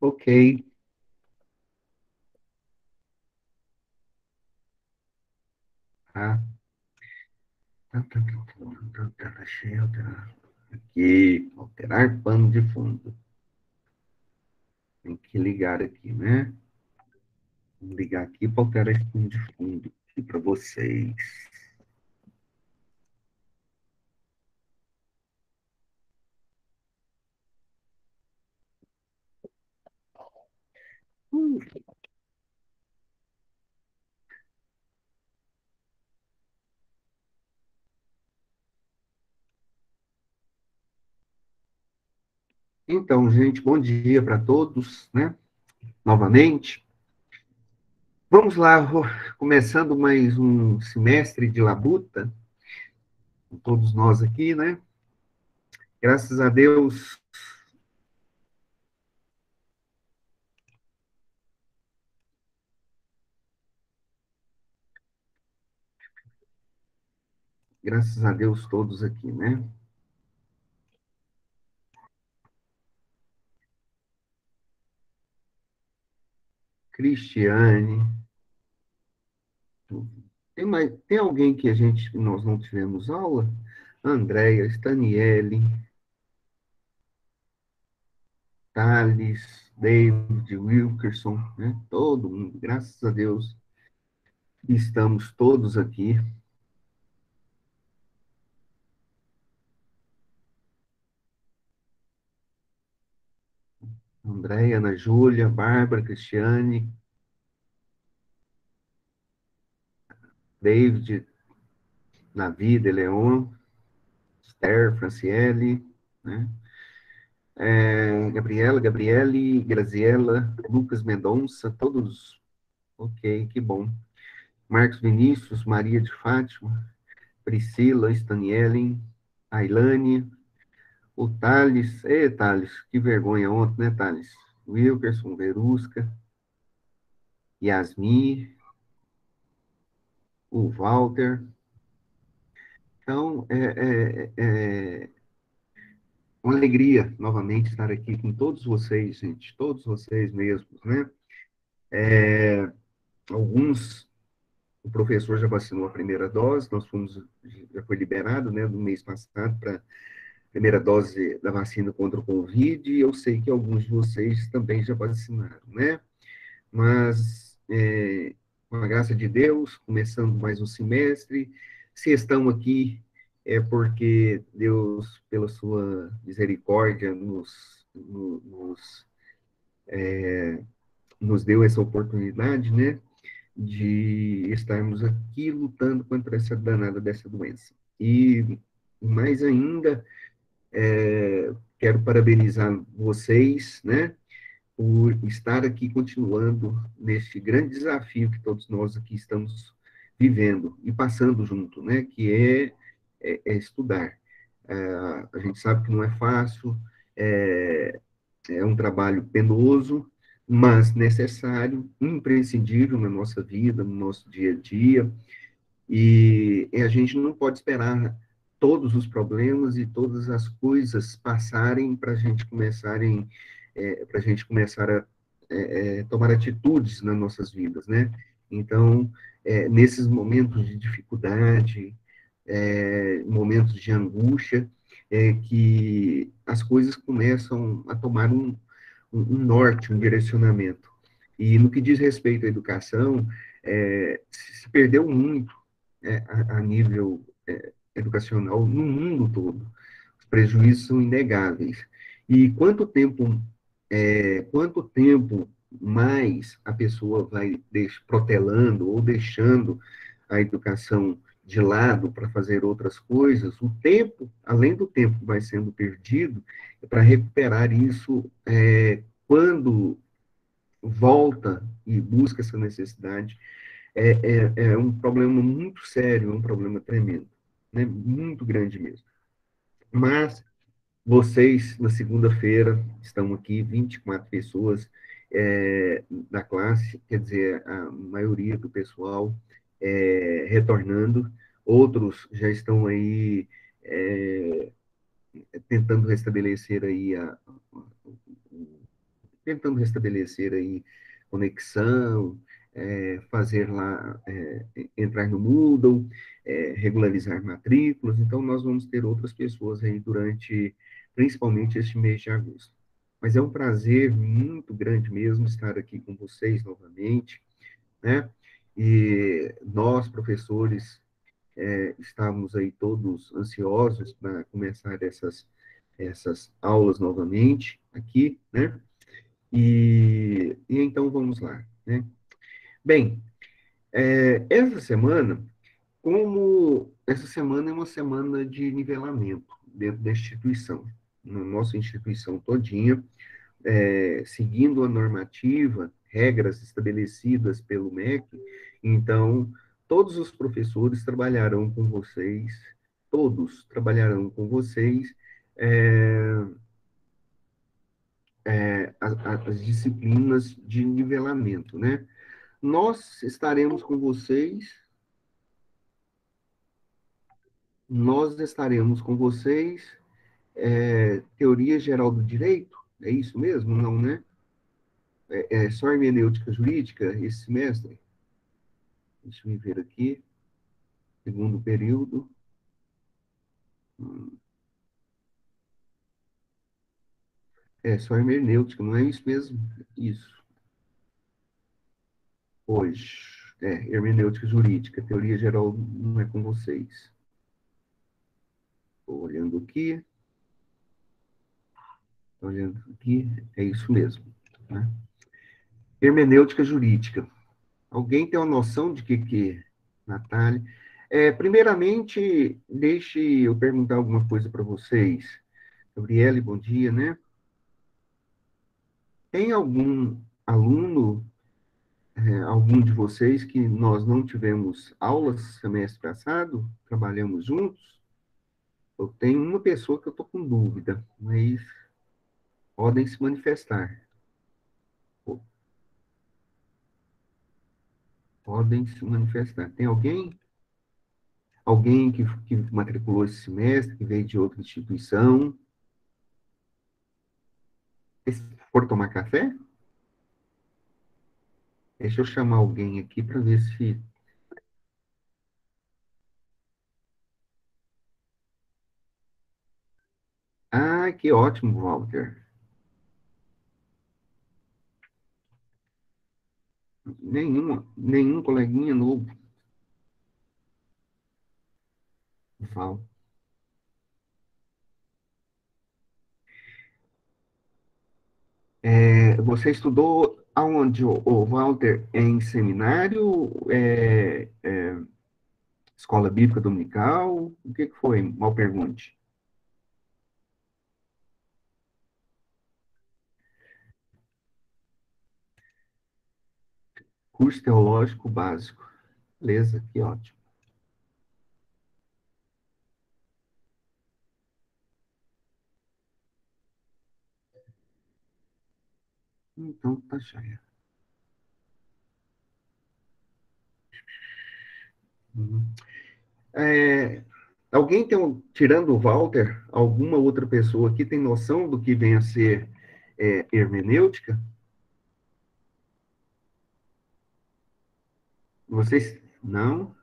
Ok. Tá, Achei alterar. Aqui, alterar pano de fundo. Tem que ligar aqui, né? Vou ligar aqui para alterar esse pano de fundo aqui para vocês. Hum. Então, gente, bom dia para todos, né? Novamente. Vamos lá, começando mais um semestre de labuta, com todos nós aqui, né? Graças a Deus, graças a Deus todos aqui, né? Cristiane, tem alguém que nós não tivemos aula? Andréia, Staniele, Thales, David, Wilkerson, né? Todo mundo, graças a Deus, estamos todos aqui. Andréia, Ana Júlia, Bárbara, Cristiane, David, Navid, Leon, Esther, Franciele, né? Gabriela, Gabriele, Graziela, Lucas Mendonça, todos, ok, que bom. Marcos Vinícius, Maria de Fátima, Priscila, Stanielen, Ailane, o Thales, Thales, que vergonha ontem, né, Thales? Wilkerson, Verusca, Yasmin, o Walter. Então, é uma alegria novamente estar aqui com todos vocês, gente, todos vocês mesmos, né? Alguns, o professor já vacinou a primeira dose, já foi liberado, né, no mês passado para primeira dose da vacina contra o Covid, e eu sei que alguns de vocês também já vacinaram, né? Mas, com a graça de Deus, começando mais um semestre, se estão aqui é porque Deus, pela sua misericórdia, nos deu essa oportunidade, né, de estarmos aqui lutando contra essa danada dessa doença. E mais ainda, quero parabenizar vocês, né, por estar aqui continuando neste grande desafio que todos nós aqui estamos vivendo e passando junto, né? Que é estudar. A gente sabe que não é fácil, é, é um trabalho penoso, mas necessário, imprescindível na nossa vida, no nosso dia a dia, e a gente não pode esperar todos os problemas e todas as coisas passarem para a gente começarem, para a gente começar a tomar atitudes nas nossas vidas, né? Então, nesses momentos de dificuldade, momentos de angústia, que as coisas começam a tomar um norte, um direcionamento. E no que diz respeito à educação, se perdeu muito a nível educacional no mundo todo. Os prejuízos são inegáveis. E quanto tempo mais a pessoa vai protelando ou deixando a educação de lado para fazer outras coisas, o tempo, além do tempo que vai sendo perdido, para recuperar isso, quando volta e busca essa necessidade, é um problema muito sério, é um problema tremendo, né? Muito grande mesmo. Mas vocês, na segunda-feira, estão aqui, 24 pessoas da classe, quer dizer, a maioria do pessoal retornando, outros já estão aí tentando restabelecer aí tentando restabelecer aí conexão, fazer lá, entrar no Moodle, regularizar matrículas. Então, nós vamos ter outras pessoas aí durante, principalmente este mês de agosto. Mas é um prazer muito grande mesmo estar aqui com vocês novamente, né? E nós, professores, estávamos aí todos ansiosos para começar essas aulas novamente aqui, né? E então vamos lá, né? Bem, essa semana, como essa semana é uma semana de nivelamento dentro da instituição, na nossa instituição todinha, seguindo a normativa, regras estabelecidas pelo MEC, então todos os professores trabalharão com vocês, todos trabalharão com vocês é, as disciplinas de nivelamento, né? Nós estaremos com vocês, nós estaremos com vocês, teoria geral do direito, é isso mesmo? Não, né? É só hermenêutica jurídica esse semestre? Deixa eu ver aqui, segundo período. É só hermenêutica, não é isso mesmo? Isso, hoje. Hermenêutica jurídica, teoria geral não é com vocês. Estou olhando aqui, é isso mesmo. Né? Hermenêutica jurídica. Alguém tem uma noção de que é, Natália? Primeiramente, deixe eu perguntar alguma coisa para vocês. Gabriele, bom dia, né? Tem algum aluno, algum de vocês que nós não tivemos aulas semestre passado? Trabalhamos juntos? Eu tenho uma pessoa que eu estou com dúvida, mas podem se manifestar. Podem se manifestar. Tem alguém? Alguém que matriculou esse semestre, que veio de outra instituição? For tomar café? Deixa eu chamar alguém aqui para ver se. Ah, que ótimo, Walter. Nenhum coleguinha novo. Val. Você estudou aonde, Walter? Em seminário? Escola bíblica dominical? O que foi? Mal pergunte. Curso teológico básico. Beleza, que ótimo. Então, tá joia. Uhum. É, alguém tem, tirando o Walter, alguma outra pessoa que tem noção do que vem a ser hermenêutica? Vocês, não?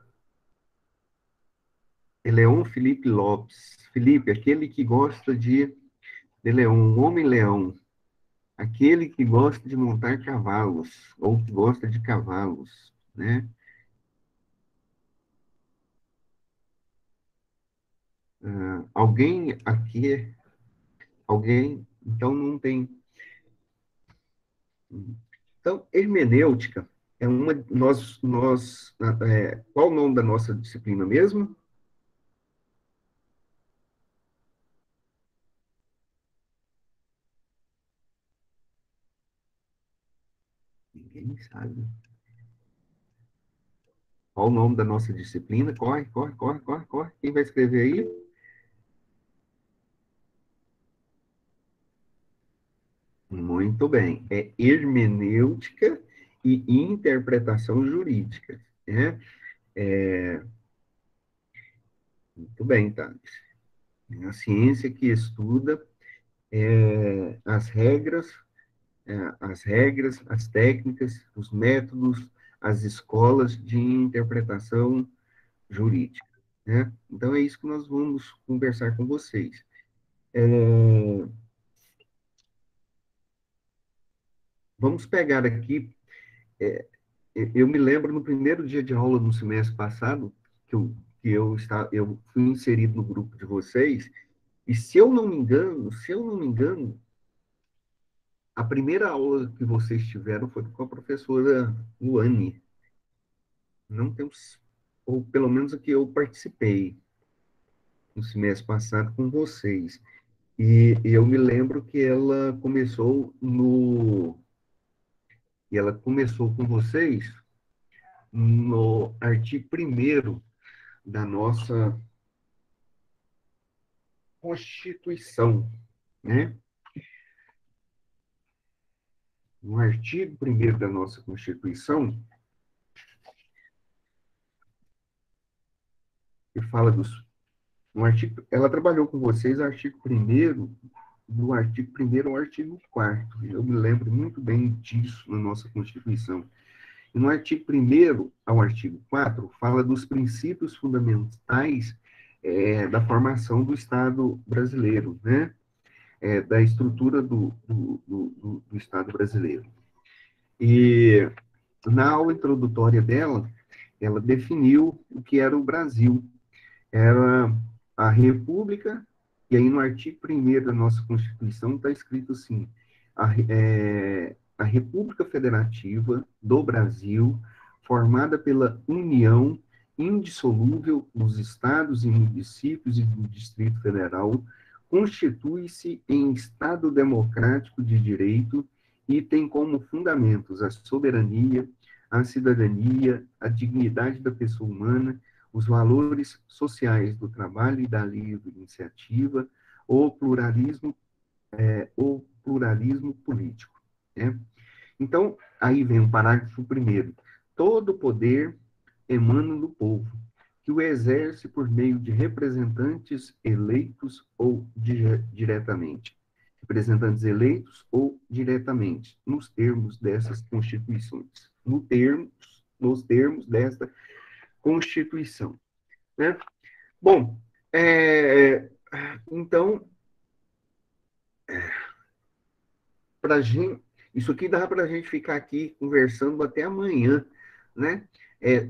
Leon Felipe Lopes. Felipe, aquele que gosta de leão, um homem-leão. Aquele que gosta de montar cavalos, ou que gosta de cavalos, né? Alguém aqui, então não tem. Então, hermenêutica é uma. Qual o nome da nossa disciplina mesmo? Ninguém sabe. Qual o nome da nossa disciplina? Corre, corre, corre, corre, corre. Quem vai escrever aí? Muito bem. É hermenêutica e interpretação jurídica, né? Muito bem, tá? É a ciência que estuda as regras as regras, as técnicas, os métodos, as escolas de interpretação jurídica, né? Então, é isso que nós vamos conversar com vocês. Vamos pegar aqui, eu me lembro no primeiro dia de aula no semestre passado, eu fui inserido no grupo de vocês, e se eu não me engano, a primeira aula que vocês tiveram foi com a professora Luane. Não temos, ou pelo menos a que eu participei no semestre passado com vocês. E eu me lembro que ela começou com vocês no artigo primeiro da nossa Constituição, né? No artigo primeiro da nossa Constituição, que fala dos no artigo, ela trabalhou com vocês o artigo primeiro do artigo primeiro ao artigo quarto. Eu me lembro muito bem disso na nossa Constituição. E no artigo primeiro ao artigo 4 fala dos princípios fundamentais da formação do Estado brasileiro, né? Da estrutura do Estado brasileiro. E na aula introdutória dela, ela definiu o que era o Brasil. Era a República, e aí no artigo 1º da nossa Constituição está escrito assim, a República Federativa do Brasil, formada pela união indissolúvel dos estados e municípios e do Distrito Federal, constitui-se em Estado democrático de direito e tem como fundamentos a soberania, a cidadania, a dignidade da pessoa humana, os valores sociais do trabalho e da livre iniciativa, o pluralismo político. Né? Então, aí vem o parágrafo primeiro. Todo poder emana do povo, que o exerce por meio de representantes eleitos ou diretamente. Representantes eleitos ou diretamente, nos termos dessas constituições. Nos termos desta Constituição. Né? Bom, então, pra gente, isso aqui dá para a gente ficar aqui conversando até amanhã, né?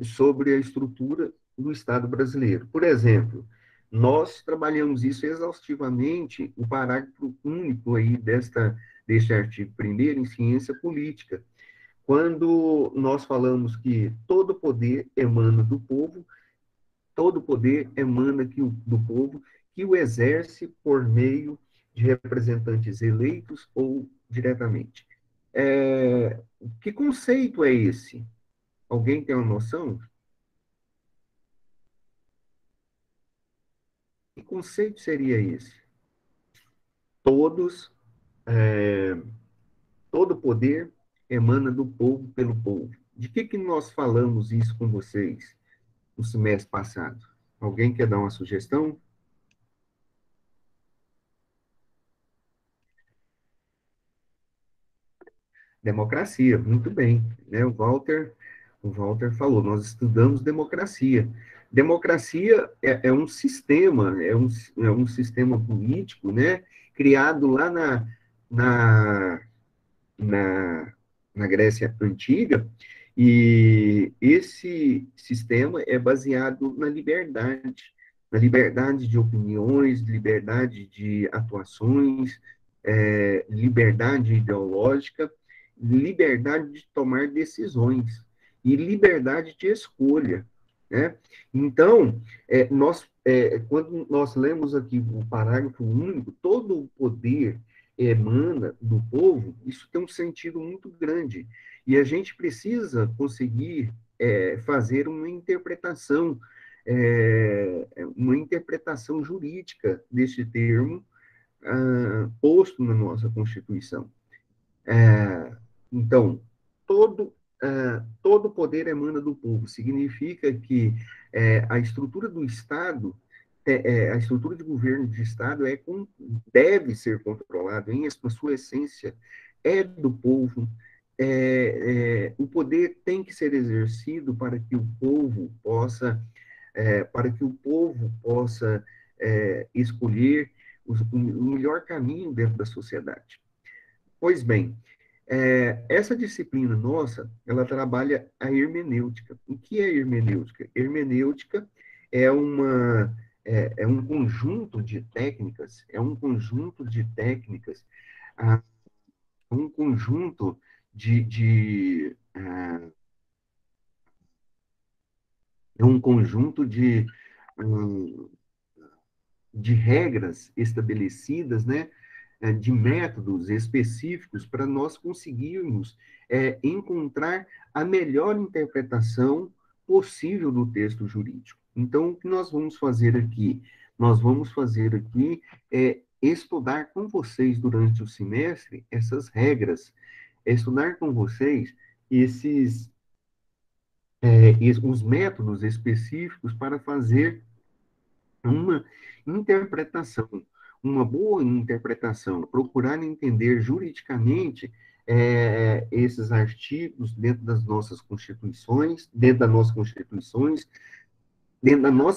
Sobre a estrutura do Estado brasileiro. Por exemplo, nós trabalhamos isso exaustivamente, o parágrafo único aí deste artigo primeiro em ciência política, quando nós falamos que todo poder emana do povo, todo poder emana do povo, que o exerce por meio de representantes eleitos ou diretamente. Que conceito é esse? Alguém tem uma noção? Que conceito seria esse? Todos, todo poder emana do povo pelo povo. De que nós falamos isso com vocês no semestre passado? Alguém quer dar uma sugestão? Democracia, muito bem. Né? O Walter falou, nós estudamos democracia. Democracia é um sistema, é um sistema político, né? Criado lá na, na, na Grécia Antiga, e esse sistema é baseado na liberdade de opiniões, liberdade de atuações, liberdade ideológica, liberdade de tomar decisões e liberdade de escolha, né? Então, quando nós lemos aqui o parágrafo único, todo o poder emana do povo, isso tem um sentido muito grande. E a gente precisa conseguir fazer uma interpretação jurídica deste termo posto na nossa Constituição. Então, todo poder emana do povo. Significa que a estrutura do Estado, a estrutura de governo de Estado deve ser controlada, na sua essência, é do povo, o poder tem que ser exercido para que o povo possa, escolher o melhor caminho dentro da sociedade. Pois bem, essa disciplina nossa, ela trabalha a hermenêutica. O que é hermenêutica? Hermenêutica é é um conjunto de técnicas, ah, um conjunto é um conjunto hum, de regras estabelecidas, né, de métodos específicos para nós conseguirmos encontrar a melhor interpretação possível do texto jurídico. Então, o que nós vamos fazer aqui? Nós vamos fazer aqui estudar com vocês durante o semestre essas regras, estudar com vocês esses os métodos específicos para fazer uma interpretação, uma boa interpretação, procurar entender juridicamente esses artigos dentro das nossas constituições, dentro da nossa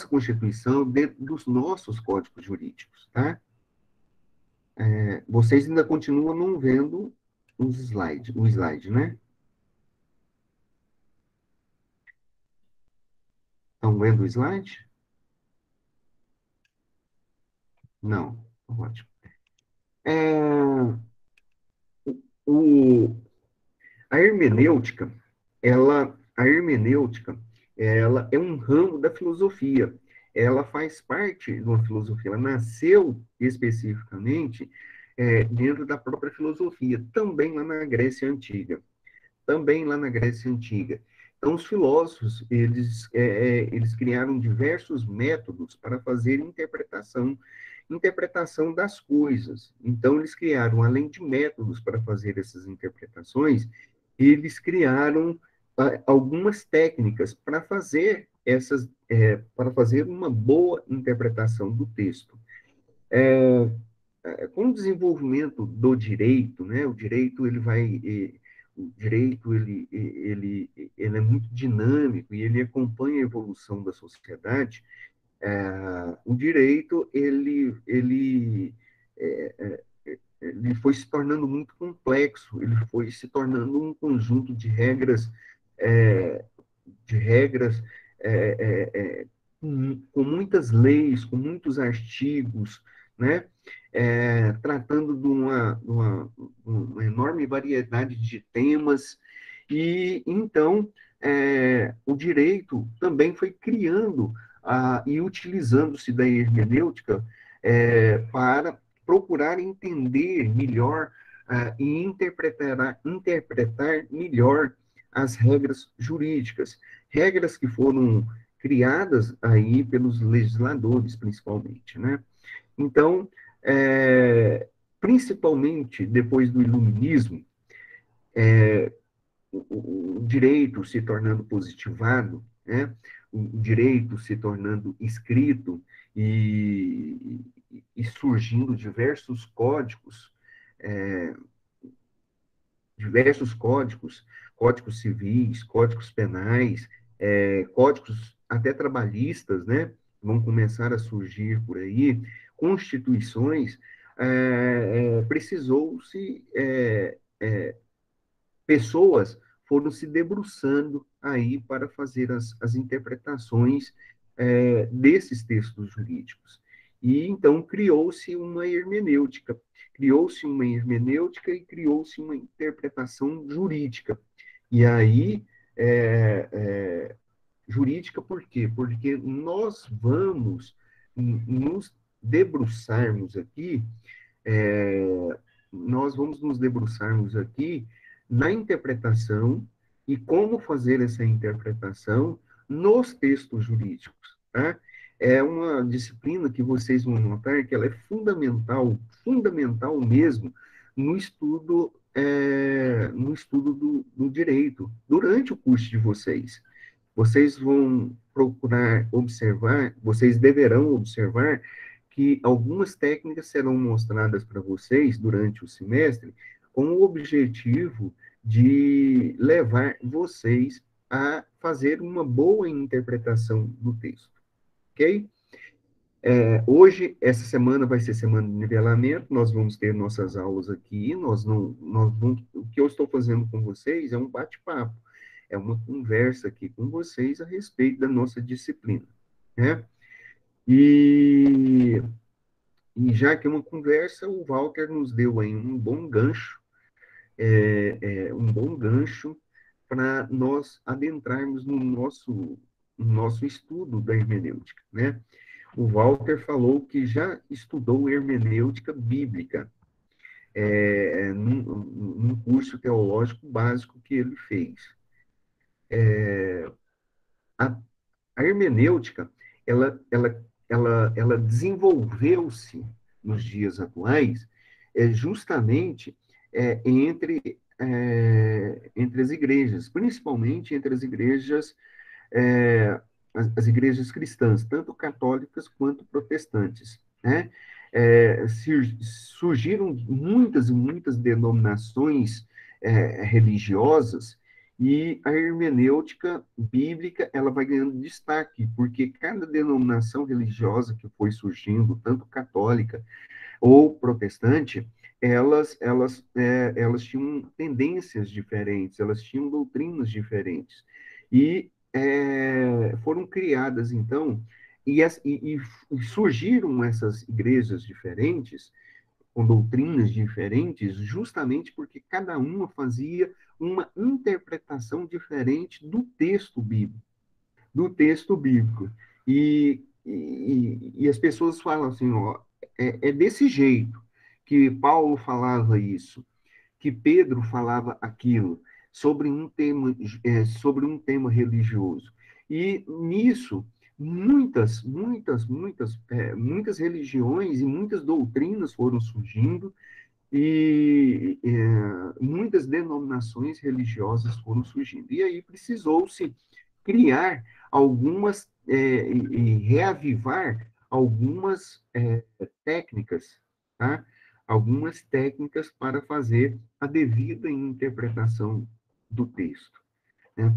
Constituição, dentro dos nossos códigos jurídicos, tá? Vocês ainda continuam não vendo o slide, né? Estão vendo o slide? Não. Ótimo. É, o, A hermenêutica, ela é um ramo da filosofia. Ela faz parte de uma filosofia. Ela nasceu especificamente dentro da própria filosofia, também lá na Grécia Antiga. Também lá na Grécia Antiga. Então, os filósofos, eles criaram diversos métodos para fazer interpretação das coisas. Então, eles criaram, além de métodos para fazer essas interpretações, eles criaram algumas técnicas para fazer para fazer uma boa interpretação do texto. Com o desenvolvimento do direito, né, o direito ele é muito dinâmico e ele acompanha a evolução da sociedade. O direito ele foi se tornando muito complexo, ele foi se tornando um conjunto é, de regras com muitas leis, com muitos artigos, né? Tratando uma enorme variedade de temas, e então o direito também foi criando e utilizando-se da hermenêutica para procurar entender melhor e interpretar melhor as regras jurídicas, regras que foram criadas aí pelos legisladores, principalmente, né? Então, principalmente depois do Iluminismo, o direito se tornando positivado, né? O direito se tornando escrito e surgindo diversos códigos, códigos civis, códigos penais, códigos até trabalhistas, né? Vão começar a surgir por aí, constituições, precisou-se pessoas foram se debruçando aí para fazer as interpretações desses textos jurídicos. E então criou-se e criou-se uma interpretação jurídica. E aí, jurídica por quê? Porque nós vamos nos debruçarmos aqui é, nós vamos nos debruçarmos aqui na interpretação e como fazer essa interpretação nos textos jurídicos, tá? É uma disciplina que vocês vão notar que ela é fundamental, fundamental mesmo, no estudo do direito, durante o curso de vocês. Vocês vão procurar observar, vocês deverão observar que algumas técnicas serão mostradas para vocês durante o semestre, com o objetivo de levar vocês a fazer uma boa interpretação do texto, ok? Hoje, essa semana vai ser semana de nivelamento, nós vamos ter nossas aulas aqui, o que eu estou fazendo com vocês é um bate-papo, é uma conversa aqui com vocês a respeito da nossa disciplina, né? E, e já que é uma conversa, o Walter nos deu aí um bom gancho para nós adentrarmos no nosso estudo da hermenêutica, né? O Walter falou que já estudou hermenêutica bíblica, num curso teológico básico que ele fez. A, a hermenêutica, ela desenvolveu-se nos dias atuais justamente entre as igrejas, principalmente entre as igrejas as igrejas cristãs, tanto católicas quanto protestantes, né? Surgiram muitas e muitas denominações religiosas e a hermenêutica bíblica ela vai ganhando destaque, porque cada denominação religiosa que foi surgindo, tanto católica ou protestante, elas tinham tendências diferentes, elas tinham doutrinas diferentes. E foram criadas, então, e surgiram essas igrejas diferentes, com doutrinas diferentes, justamente porque cada uma fazia uma interpretação diferente do texto bíblico. E as pessoas falam assim, ó, é desse jeito que Paulo falava isso, que Pedro falava aquilo, sobre um tema religioso. E nisso, muitas religiões e muitas doutrinas foram surgindo, e muitas denominações religiosas foram surgindo. E aí precisou-se criar e reavivar algumas técnicas, tá? Algumas técnicas para fazer a devida interpretação do texto, né?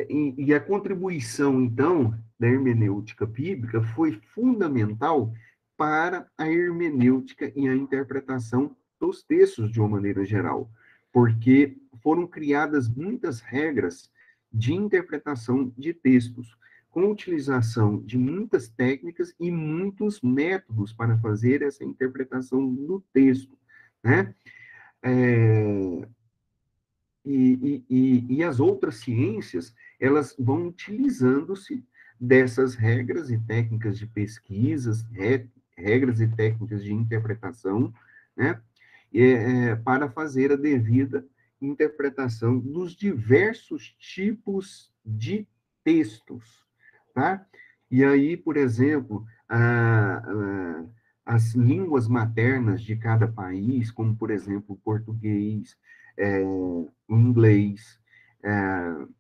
E a contribuição, então, da hermenêutica bíblica foi fundamental para a hermenêutica e a interpretação dos textos de uma maneira geral, porque foram criadas muitas regras de interpretação de textos, com utilização de muitas técnicas e muitos métodos para fazer essa interpretação do texto, né? É, e as outras ciências, elas vão utilizando-se dessas regras e técnicas de pesquisas, regras e técnicas de interpretação, né, para fazer a devida interpretação dos diversos tipos de textos, tá? E aí, por exemplo, as línguas maternas de cada país, como, por exemplo, o português, o inglês,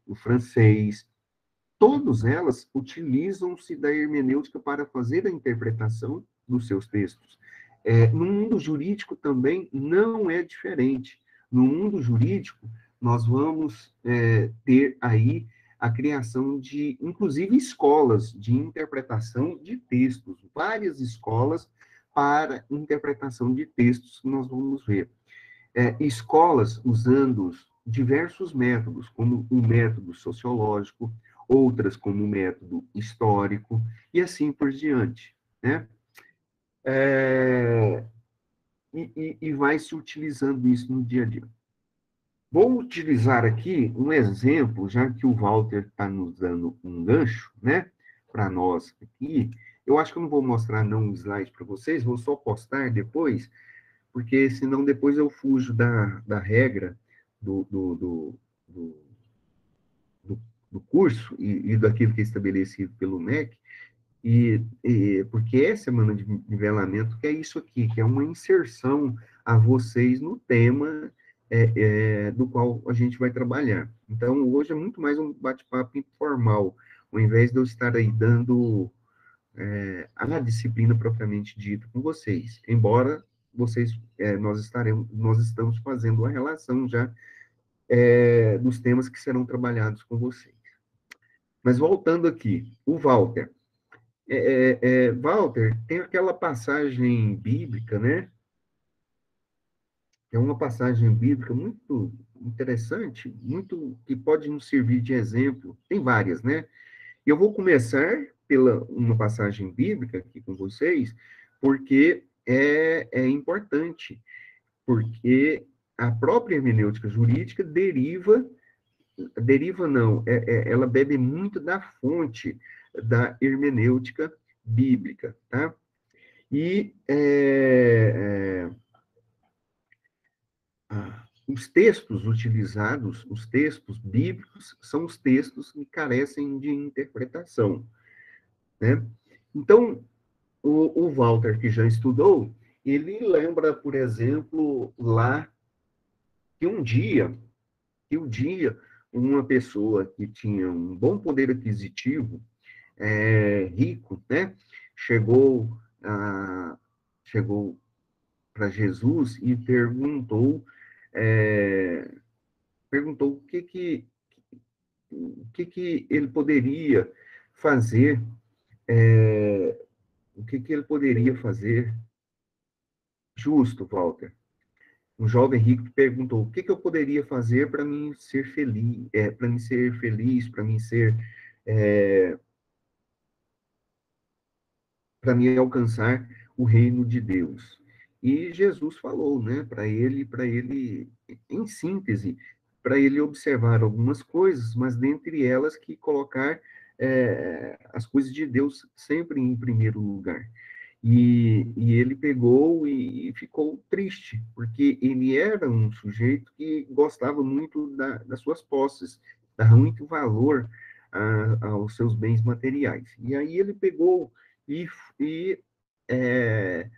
o francês, todas elas utilizam-se da hermenêutica para fazer a interpretação dos seus textos. No mundo jurídico também não é diferente. No mundo jurídico, nós vamos ter aí a criação de, inclusive, escolas de interpretação de textos, várias escolas para interpretação de textos que nós vamos ver. Escolas usando diversos métodos, como o método sociológico, outras como o método histórico, e assim por diante, né? É, e vai se utilizando isso no dia a dia. Vou utilizar aqui um exemplo, já que o Walter está nos dando um gancho, né, para nós aqui. Eu acho que eu não vou mostrar não um slide para vocês, vou só postar depois, porque senão depois eu fujo da regra do, do, do, do, do curso e daquilo que é estabelecido pelo MEC, porque é semana de nivelamento, que é isso aqui, que é uma inserção a vocês no tema do qual a gente vai trabalhar. Então, hoje é muito mais um bate-papo informal, ao invés de eu estar aí dando a disciplina propriamente dita com vocês, embora nós estamos fazendo uma relação já dos temas que serão trabalhados com vocês. Mas voltando aqui, o Walter. Walter, tem aquela passagem bíblica, né? É uma passagem bíblica muito interessante, muito que pode nos servir de exemplo. Tem várias, né? Eu vou começar pela uma passagem bíblica aqui com vocês, porque é importante, porque a própria hermenêutica jurídica deriva não, ela bebe muito da fonte da hermenêutica bíblica, tá? E os textos utilizados, os textos bíblicos, são os textos que carecem de interpretação, né? Então, o Walter, que já estudou, ele lembra, por exemplo, lá que um dia uma pessoa que tinha um bom poder aquisitivo, rico, né, chegou a, chegou para Jesus e perguntou o que que ele poderia fazer, o que que ele poderia fazer. Justo, Walter. Um jovem rico perguntou: o que que eu poderia fazer para mim ser feliz, para mim ser, é, para me alcançar o reino de Deus. E Jesus falou, né, para ele, em síntese, para ele observar algumas coisas, mas dentre elas que colocar as coisas de Deus sempre em primeiro lugar. E ele pegou e ficou triste, porque ele era um sujeito que gostava muito das suas posses, dava muito valor aos seus bens materiais. E aí ele pegou e é,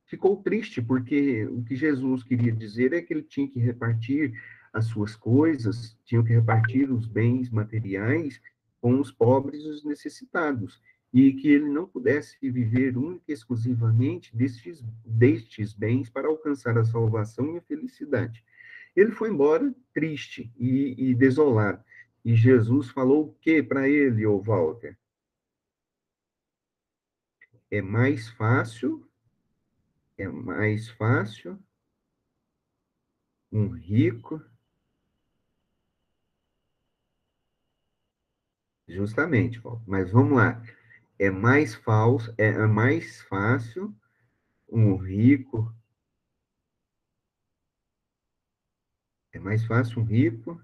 ficou triste, porque o que Jesus queria dizer é que ele tinha que repartir as suas coisas, tinha que repartir os bens materiais com os pobres e os necessitados, e que ele não pudesse viver única e exclusivamente destes bens para alcançar a salvação e a felicidade. Ele foi embora triste e desolado. E Jesus falou o que para ele, ô Walter? É mais fácil, é mais fácil um rico. Justamente, Paulo. Mas vamos lá. É mais fácil um rico, é mais fácil um rico,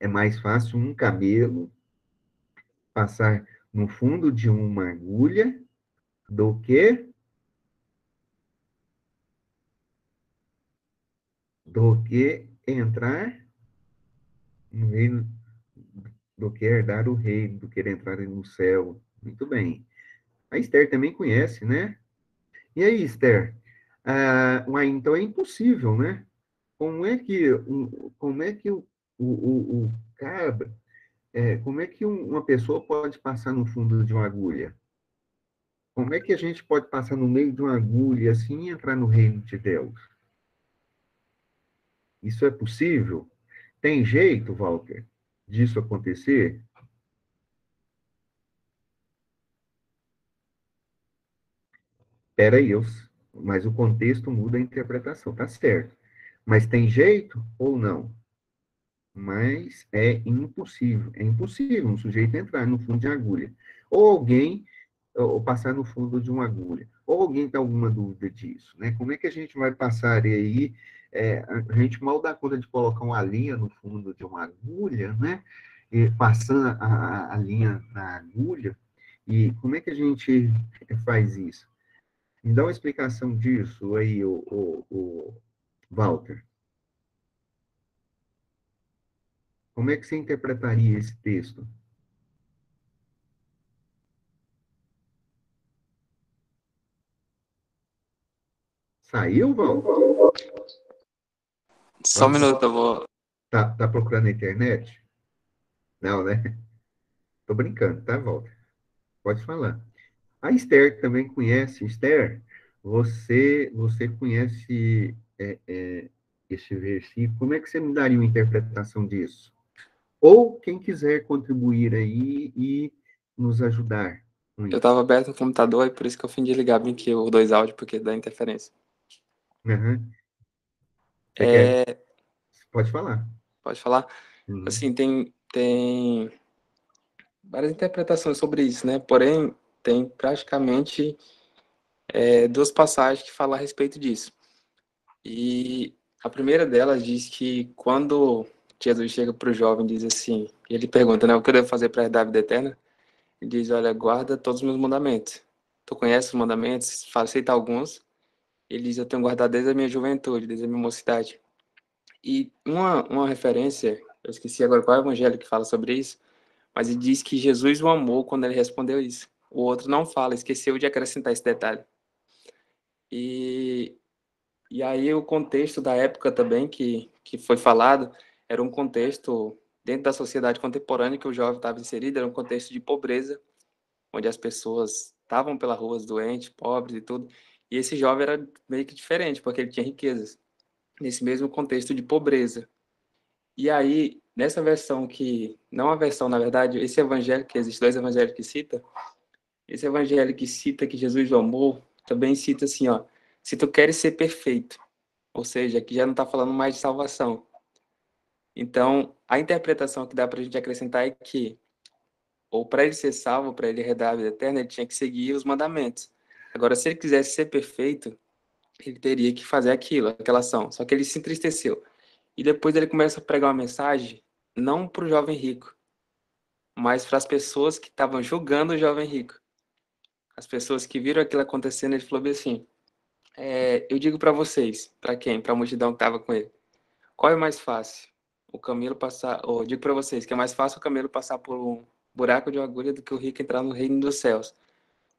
é mais fácil um camelo passar no fundo de uma agulha do que entrar no reino, do que herdar o reino, do que entrar no céu. Muito bem. A Esther também conhece, né? E aí, Esther? Então é impossível, né? Como é que o cara, como é que uma pessoa pode passar no fundo de uma agulha? Como é que a gente pode passar no meio de uma agulha assim e entrar no reino de Deus? Isso é possível? Tem jeito, Walter, disso acontecer? Peraí, mas o contexto muda a interpretação, tá certo. Mas tem jeito ou não? Mas é impossível um sujeito entrar no fundo de agulha. Ou passar no fundo de uma agulha. Ou alguém tem alguma dúvida disso, né? Como é que a gente vai passar aí? A gente mal dá conta de colocar uma linha no fundo de uma agulha, né? E passando a linha na agulha. E como é que a gente faz isso? Me dá uma explicação disso aí, o Walter. Como é que você interpretaria esse texto? Saiu, Walter? Só um Walter, minuto, eu vou. tá procurando na internet? Não, né? Tô brincando, tá, Walter? Pode falar. A Esther também conhece. Esther, você conhece esse versículo? Como é que você me daria uma interpretação disso? Ou quem quiser contribuir aí e nos ajudar com Eu isso. tava aberto no computador e por isso que eu fim de ligar bem aqui os dois áudios, porque dá interferência. Uhum. Você quer? É, Pode falar. pode falar? Uhum. Assim, tem várias interpretações sobre isso, né? Porém, tem praticamente duas passagens que falam a respeito disso. E a primeira delas diz que quando Jesus chega para o jovem e diz assim, ele pergunta, né, o que eu devo fazer para herdar a vida eterna? Ele diz, olha, guarda todos os meus mandamentos. Tu conheces os mandamentos? Aceita alguns. Ele diz, eu tenho guardado desde a minha juventude, desde a minha mocidade. E uma referência, eu esqueci agora qual é o evangelho que fala sobre isso, mas ele diz que Jesus o amou quando ele respondeu isso. O outro não fala, esqueceu de acrescentar esse detalhe. E, e aí o contexto da época também que foi falado era um contexto dentro da sociedade contemporânea que o jovem estava inserido, era um contexto de pobreza, onde as pessoas estavam pelas ruas doentes, pobres e tudo. E esse jovem era meio que diferente, porque ele tinha riquezas, nesse mesmo contexto de pobreza. E aí, nessa versão que, não a versão, na verdade, esse evangelho que existe, dois evangelhos que cita, esse evangelho que cita que Jesus o amou, também cita assim, ó, se tu queres ser perfeito, ou seja, aqui já não está falando mais de salvação. Então, a interpretação que dá para a gente acrescentar é que, ou para ele ser salvo, para ele herdar a vida eterna, ele tinha que seguir os mandamentos. Agora, se ele quisesse ser perfeito, ele teria que fazer aquilo, aquela ação. Só que ele se entristeceu. E depois ele começa a pregar uma mensagem, não para o jovem rico, mas para as pessoas que estavam julgando o jovem rico. As pessoas que viram aquilo acontecendo, ele falou bem assim: eu digo para vocês, para quem? Para a multidão que estava com ele. Qual é mais fácil? O camelo passar, ou digo para vocês que é mais fácil o camelo passar por um buraco de uma agulha do que o rico entrar no reino dos céus.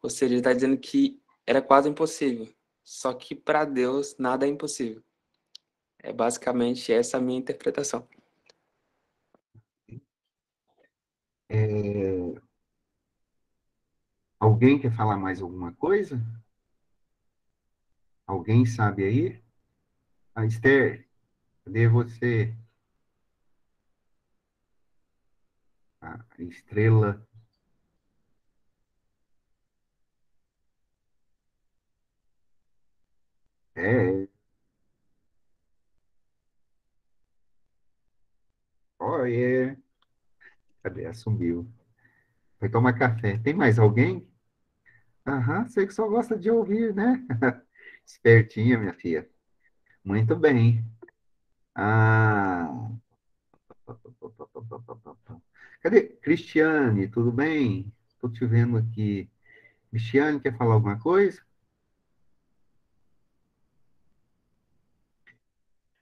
Ou seja, ele está dizendo que era quase impossível. Só que para Deus nada é impossível. É basicamente essa a minha interpretação. É, alguém quer falar mais alguma coisa? Alguém sabe aí? A Esther, cadê você? A estrela. É, olha. Cadê? Sumiu. Foi tomar café. Tem mais alguém? Aham, sei que só gosta de ouvir, né? Espertinha, minha filha. Muito bem. Ah, cadê? Cristiane, tudo bem? Estou te vendo aqui. Cristiane, quer falar alguma coisa?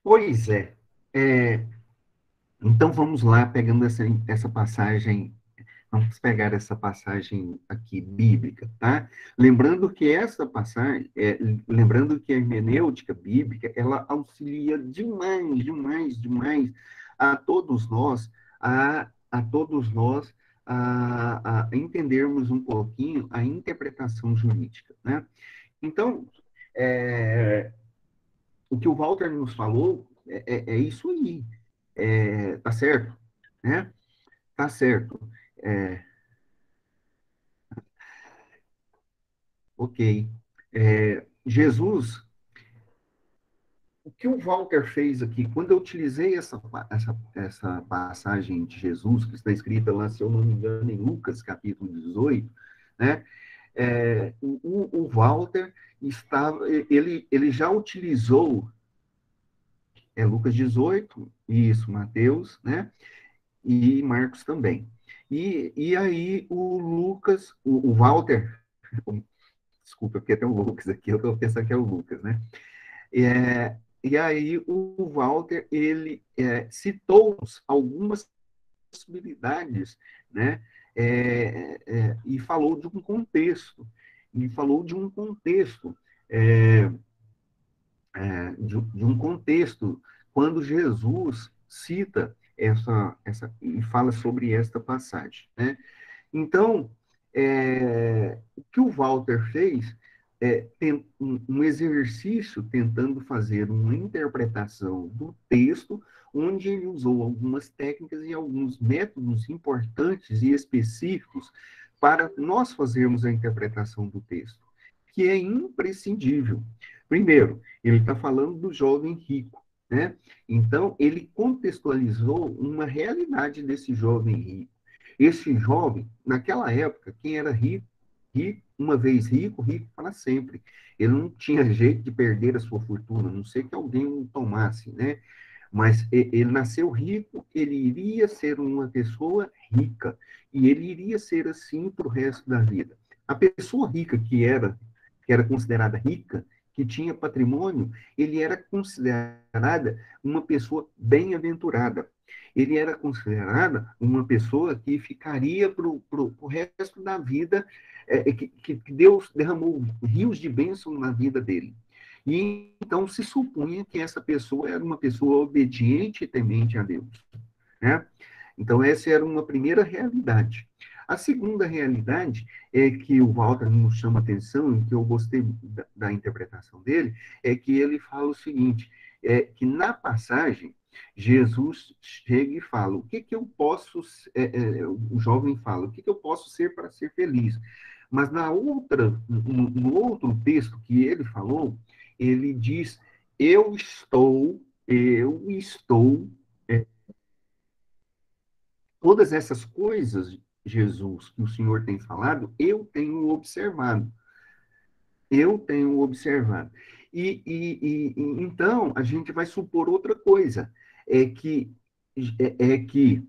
Pois é. É, então vamos lá, pegando essa passagem. Vamos pegar essa passagem aqui bíblica, tá? Lembrando que essa passagem, lembrando que a hermenêutica bíblica, ela auxilia demais, demais, demais a todos nós, a todos nós a entendermos um pouquinho a interpretação jurídica, né? Então, é, o que o Walter nos falou é isso aí, tá certo, né? Tá certo. É, ok. Jesus, o que o Walter fez aqui, quando eu utilizei essa passagem de Jesus, que está escrita lá, se eu não me engano, em Lucas, capítulo 18, né? O Walter ele já utilizou Lucas 18, isso, Mateus, né? E Marcos também. E aí o Lucas, o Walter, desculpa, porque tem um Lucas aqui, eu estou pensando que é o Lucas, né? E aí o Walter, ele citou algumas possibilidades, né? E falou de um contexto, é, de um contexto, quando Jesus cita e fala sobre esta passagem, né? Então, O que o Walter fez tem um exercício tentando fazer uma interpretação do texto, onde ele usou algumas técnicas e alguns métodos importantes e específicos para nós fazermos a interpretação do texto, que é imprescindível. Primeiro, ele está falando do jovem rico, né? Então, ele contextualizou uma realidade desse jovem rico. Esse jovem, naquela época, quem era rico, rico, uma vez rico, rico para sempre. Ele não tinha jeito de perder a sua fortuna, a não sei que alguém o tomasse, né? Mas ele nasceu rico, ele iria ser uma pessoa rica, e ele iria ser assim para o resto da vida. A pessoa rica que era considerada rica, que tinha patrimônio, ele era considerada uma pessoa bem-aventurada. Ele era considerada uma pessoa que ficaria para o resto da vida, que Deus derramou rios de bênção na vida dele. E então se supunha que essa pessoa era uma pessoa obediente e temente a Deus, né? Então essa era uma primeira realidade. A segunda realidade é que o Walter nos chama atenção, e que eu gostei da interpretação dele, é que ele fala o seguinte, que na passagem, Jesus chega e fala, o que eu posso, o jovem fala, o que eu posso ser para ser feliz? Mas no outro texto que ele falou, ele diz, eu estou, todas essas coisas, Jesus, que o Senhor tem falado, eu tenho observado. Então, a gente vai supor outra coisa, é que, que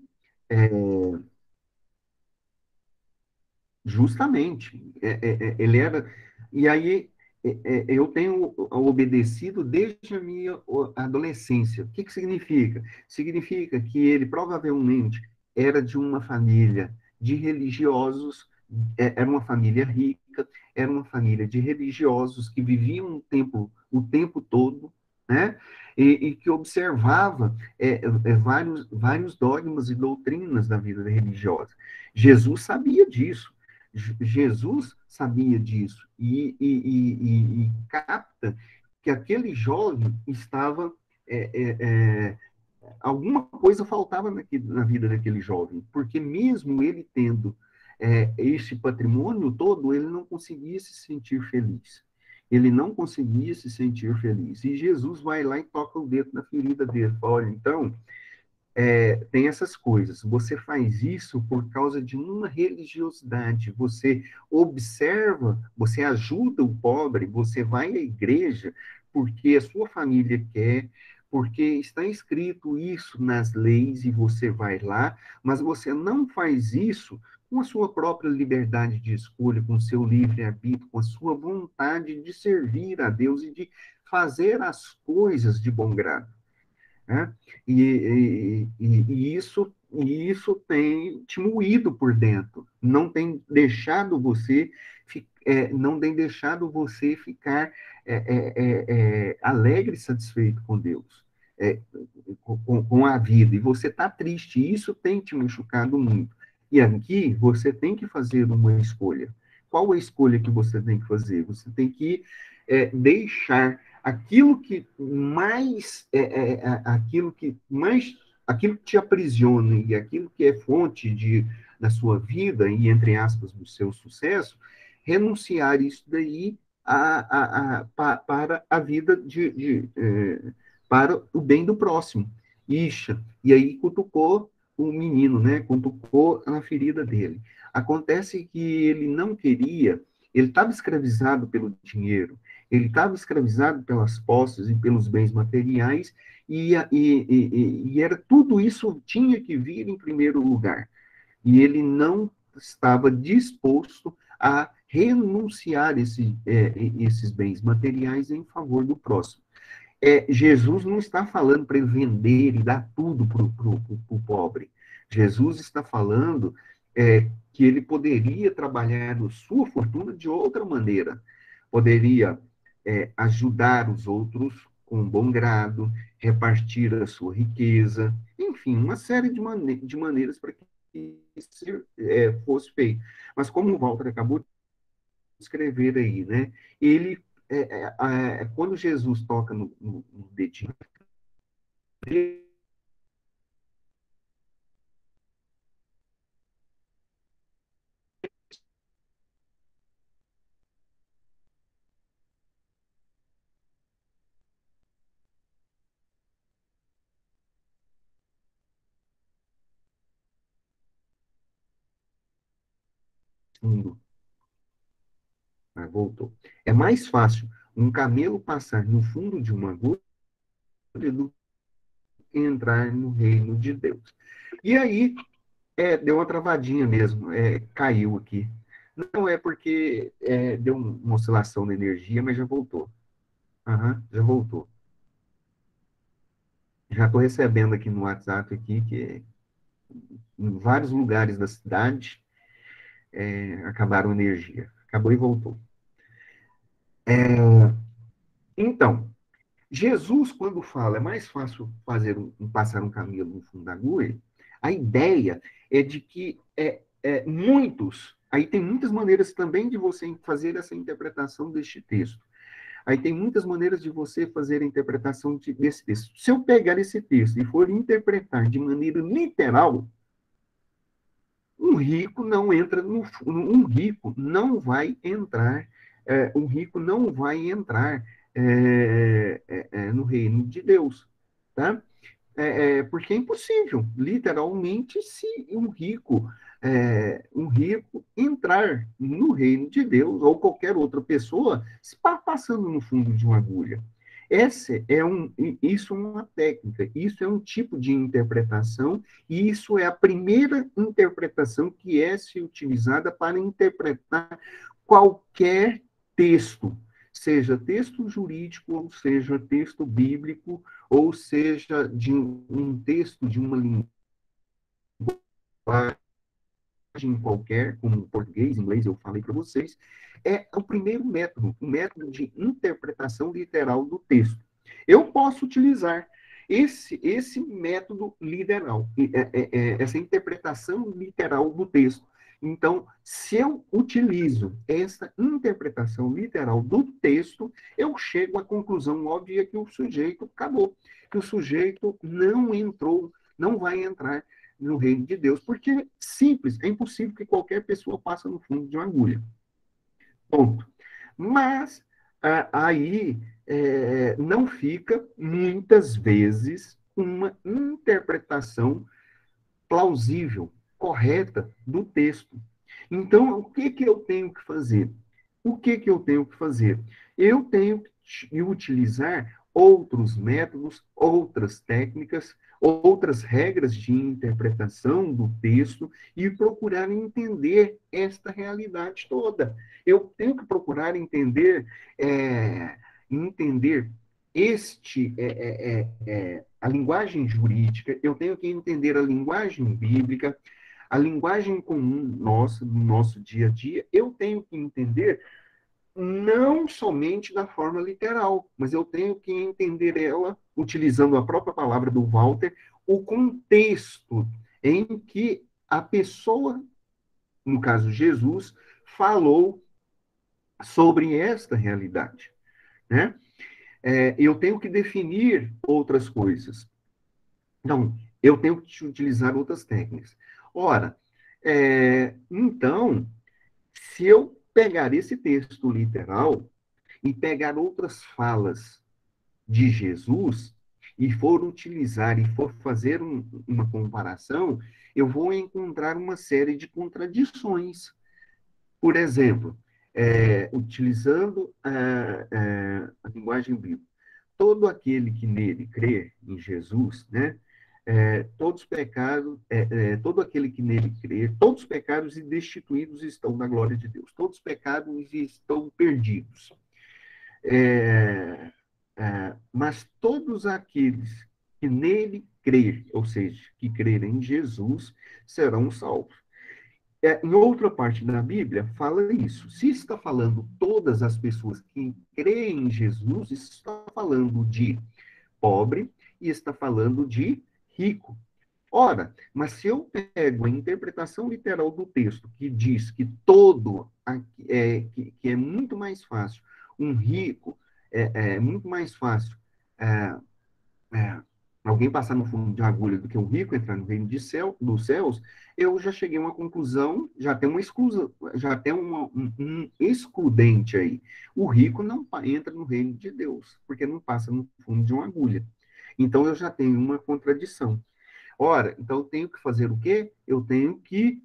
justamente, ele era. E aí, eu tenho obedecido desde a minha adolescência. O que significa? Significa que ele provavelmente era de uma família de religiosos, era uma família rica, era uma família de religiosos que viviam o tempo todo, né? E que observava vários dogmas e doutrinas da vida religiosa. Jesus sabia disso. Jesus sabia disso e capta que aquele jovem estava. Alguma coisa faltava na vida daquele jovem, porque mesmo ele tendo este patrimônio todo, ele não conseguia se sentir feliz. Ele não conseguia se sentir feliz. E Jesus vai lá e toca o dedo na ferida dele. Olha, então, tem essas coisas. Você faz isso por causa de uma religiosidade. Você observa, você ajuda o pobre, você vai à igreja porque a sua família quer, porque está escrito isso nas leis e você vai lá, mas você não faz isso com a sua própria liberdade de escolha, com o seu livre-arbítrio, com a sua vontade de servir a Deus e de fazer as coisas de bom grado, né? E isso tem te moído por dentro, não tem deixado você, não tem deixado você ficar alegre e satisfeito com Deus, é, com a vida, e você está triste, e isso tem te machucado muito. E aqui você tem que fazer uma escolha. Qual a escolha que você tem que fazer? Você tem que deixar aquilo que te aprisiona e aquilo que é fonte da sua vida e, entre aspas, do seu sucesso, renunciar isso daí para a vida para o bem do próximo. Ixa, e aí cutucou o menino, né? Cutucou na ferida dele. Acontece que ele não queria, ele estava escravizado pelo dinheiro, ele estava escravizado pelas posses e pelos bens materiais, e era tudo isso tinha que vir em primeiro lugar. E ele não estava disposto a renunciar esses bens materiais em favor do próximo. Jesus não está falando para ele vender e dar tudo para o pobre. Jesus está falando que ele poderia trabalhar a sua fortuna de outra maneira. Poderia ajudar os outros com bom grado, repartir a sua riqueza, enfim, uma série de maneiras para que fosse feito. Mas como o Walter acabou de escrever aí, né? Ele, quando Jesus toca no dedinho dele, voltou. É mais fácil um camelo passar no fundo de uma agulha do que entrar no reino de Deus. E aí, deu uma travadinha mesmo, caiu aqui. Não é porque deu uma oscilação de energia, mas já voltou. Aham, já voltou. Já estou recebendo aqui no WhatsApp aqui que em vários lugares da cidade acabaram a energia. Acabou e voltou. Então, Jesus, quando fala, é mais fácil passar um camelo no fundo da agulha, a ideia é de que muitos, aí tem muitas maneiras também de você fazer essa interpretação deste texto. Aí tem muitas maneiras de você fazer a interpretação desse texto. Se eu pegar esse texto e for interpretar de maneira literal, um rico não entra no, um rico não vai entrar, um rico não vai entrar no reino de Deus, tá? Porque é impossível, literalmente, se um rico entrar no reino de Deus ou qualquer outra pessoa passando no fundo de uma agulha. Isso é uma técnica, isso é um tipo de interpretação, e isso é a primeira interpretação que é se utilizada para interpretar qualquer texto, seja texto jurídico, ou seja texto bíblico, ou seja de um texto de uma linguagem qualquer, como português, inglês, eu falei para vocês, é o primeiro método, o método de interpretação literal do texto. Eu posso utilizar esse método literal, essa interpretação literal do texto. Então, se eu utilizo essa interpretação literal do texto, eu chego à conclusão óbvia que o sujeito acabou, que o sujeito não entrou, não vai entrar no reino de Deus, porque é simples, é impossível que qualquer pessoa passe no fundo de uma agulha. Ponto. Mas aí não fica, muitas vezes, uma interpretação plausível, correta do texto. Então, o que, que eu tenho que fazer? O que, que eu tenho que fazer? Eu tenho que utilizar outros métodos, outras técnicas, outras regras de interpretação do texto e procurar entender esta realidade toda. Eu tenho que procurar entender a linguagem jurídica, eu tenho que entender a linguagem bíblica, a linguagem comum nossa, do nosso dia a dia, eu tenho que entender não somente da forma literal, mas eu tenho que entender ela, utilizando a própria palavra do Walter, o contexto em que a pessoa, no caso Jesus, falou sobre esta realidade, né? Eu tenho que definir outras coisas. Então, eu tenho que utilizar outras técnicas. Ora, então, se eu pegar esse texto literal e pegar outras falas de Jesus e for utilizar e for fazer uma comparação, eu vou encontrar uma série de contradições. Por exemplo, utilizando a linguagem bíblica, todo aquele que nele crê em Jesus, né? Todos os pecados, todo aquele que nele crê, todos os pecados e destituídos estão na glória de Deus. Todos os pecados estão perdidos. Mas todos aqueles que nele crer, ou seja, que crerem em Jesus, serão salvos. Em outra parte da Bíblia, fala isso. Se está falando todas as pessoas que creem em Jesus, está falando de pobre e está falando de rico. Ora, mas se eu pego a interpretação literal do texto, que diz que todo, que é muito mais fácil, um rico, é muito mais fácil é, é, alguém passar no fundo de agulha do que um rico entrar no reino dos céus, eu já cheguei a uma conclusão, já tem uma exclusão, já tem um excludente aí. O rico não entra no reino de Deus, porque não passa no fundo de uma agulha. Então eu já tenho uma contradição. Ora, então eu tenho que fazer o quê? Eu tenho que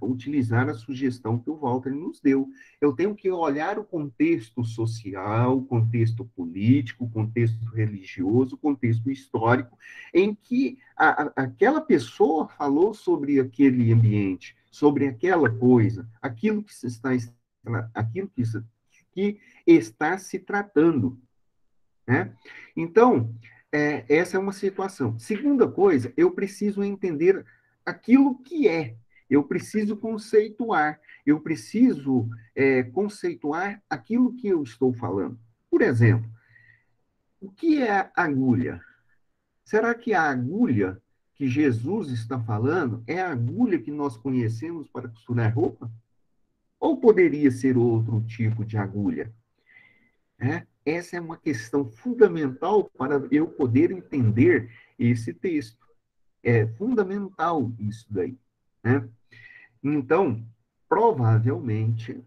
utilizar a sugestão que o Walter nos deu. Eu tenho que olhar o contexto social, o contexto político, o contexto religioso, o contexto histórico, em que aquela pessoa falou sobre aquele ambiente, sobre aquela coisa, aquilo que está se tratando, né? Então, essa é uma situação. Segunda coisa, eu preciso entender aquilo que é. Eu preciso conceituar. Eu preciso conceituar aquilo que eu estou falando. Por exemplo, o que é agulha? Será que a agulha que Jesus está falando é a agulha que nós conhecemos para costurar roupa? Ou poderia ser outro tipo de agulha? Né? Essa é uma questão fundamental para eu poder entender esse texto. É fundamental isso daí. Né? Então, provavelmente,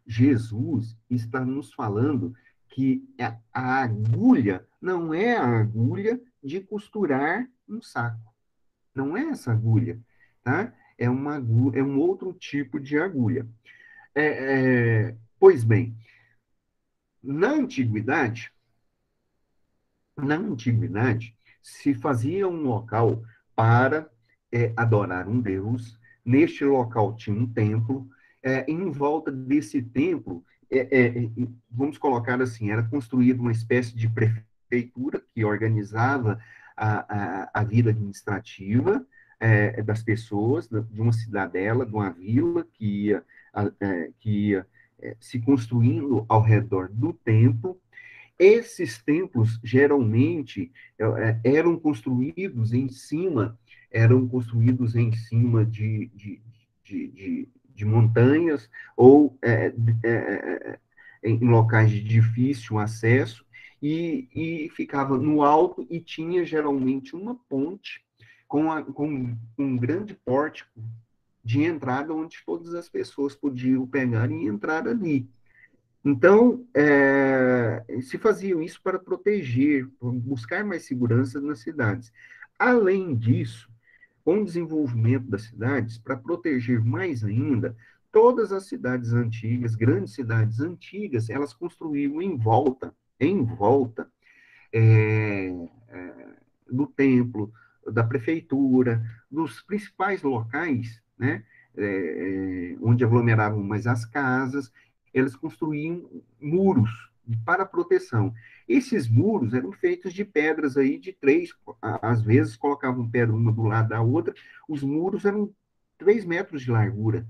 Jesus está nos falando que a agulha não é a agulha de costurar um saco. Não é essa agulha, tá? É um outro tipo de agulha. Pois bem, na antiguidade, na antiguidade, se fazia um local para adorar um deus. Neste local tinha um templo. Em volta desse templo, vamos colocar assim, era construída uma espécie de prefeitura que organizava a vida administrativa das pessoas, de uma cidadela, de uma vila que ia se construindo ao redor do templo. Esses templos geralmente eram construídos em cima de montanhas ou em locais de difícil acesso e ficava no alto e tinha geralmente uma ponte com um grande pórtico de entrada onde todas as pessoas podiam pegar e entrar ali. Então, se faziam isso para proteger, para buscar mais segurança nas cidades. Além disso, com o desenvolvimento das cidades, para proteger mais ainda, todas as cidades antigas, grandes cidades antigas, elas construíam em volta é, é, do templo, da prefeitura, dos principais locais, né, onde aglomeravam mais as casas, eles construíam muros para proteção. Esses muros eram feitos de pedras aí de três, às vezes colocavam pedra uma do lado da outra, os muros eram 3 metros de largura,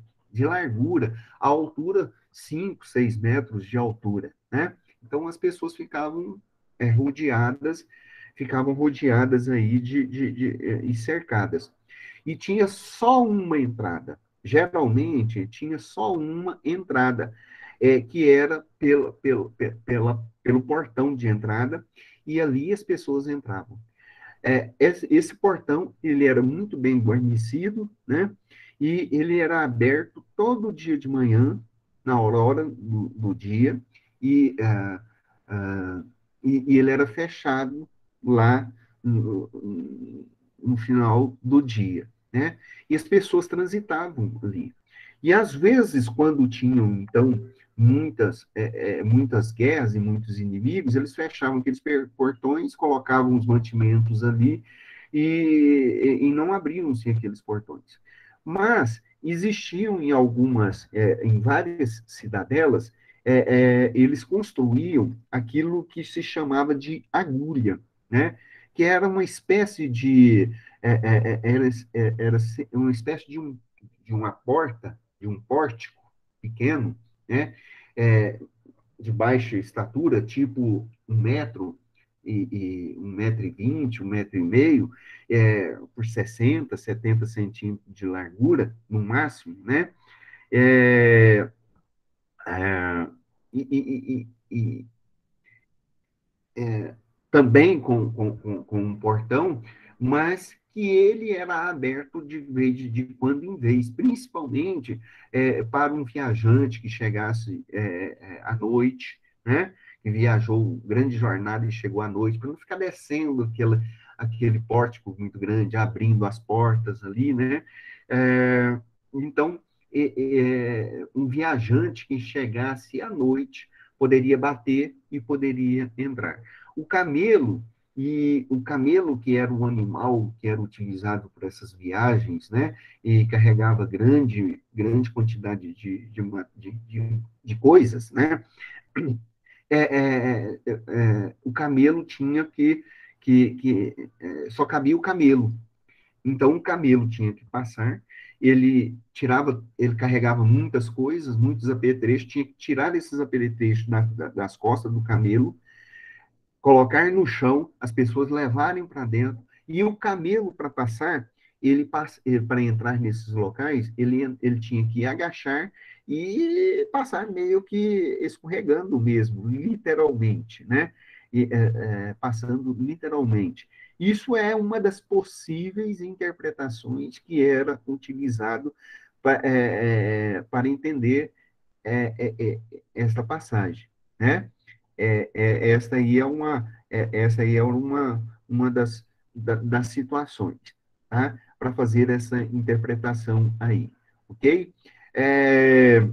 a altura 5, 6 metros de altura, né? Então as pessoas é, rodeadas, ficavam rodeadas aí e cercadas. E tinha só uma entrada. Geralmente, tinha só uma entrada, que era pelo portão de entrada, e ali as pessoas entravam. Esse portão, ele era muito bem guarnecido, né? E ele era aberto todo dia de manhã, na aurora do dia, e, ah, ah, e ele era fechado lá no final do dia, né? E as pessoas transitavam ali. E às vezes, quando tinham, então, muitas guerras e muitos inimigos, eles fechavam aqueles portões, colocavam os mantimentos ali e não abriam-se aqueles portões. Mas existiam em várias cidadelas, eles construíam aquilo que se chamava de agulha, né? Que era uma espécie era uma espécie de uma porta, de um pórtico pequeno, né? É, de baixa estatura, tipo 1 metro, 1,20 m, 1,5 m, por 60, 70 centímetros de largura, no máximo, né? É, é, e, e, e, também com um portão, mas que ele era aberto de quando em vez, principalmente para um viajante que chegasse à noite, né? Que viajou grande jornada e chegou à noite, para não ficar descendo aquele pórtico muito grande, abrindo as portas ali, né? Então, um viajante que chegasse à noite poderia bater e poderia entrar. O camelo, que era o animal que era utilizado por essas viagens, né, e carregava grande quantidade de coisas, né, o camelo tinha só cabia o camelo. Então, o camelo tinha que passar, ele carregava muitas coisas, muitos apetrechos, tinha que tirar esses apetrechos das costas do camelo, colocar no chão, as pessoas levarem para dentro, e o camelo, para passar, para entrar nesses locais, ele tinha que agachar e passar meio que escorregando mesmo, literalmente, né? Passando literalmente. Isso é uma das possíveis interpretações que era utilizado para entender esta passagem, né? Essa aí é uma das situações, tá? Para fazer essa interpretação aí, ok? É,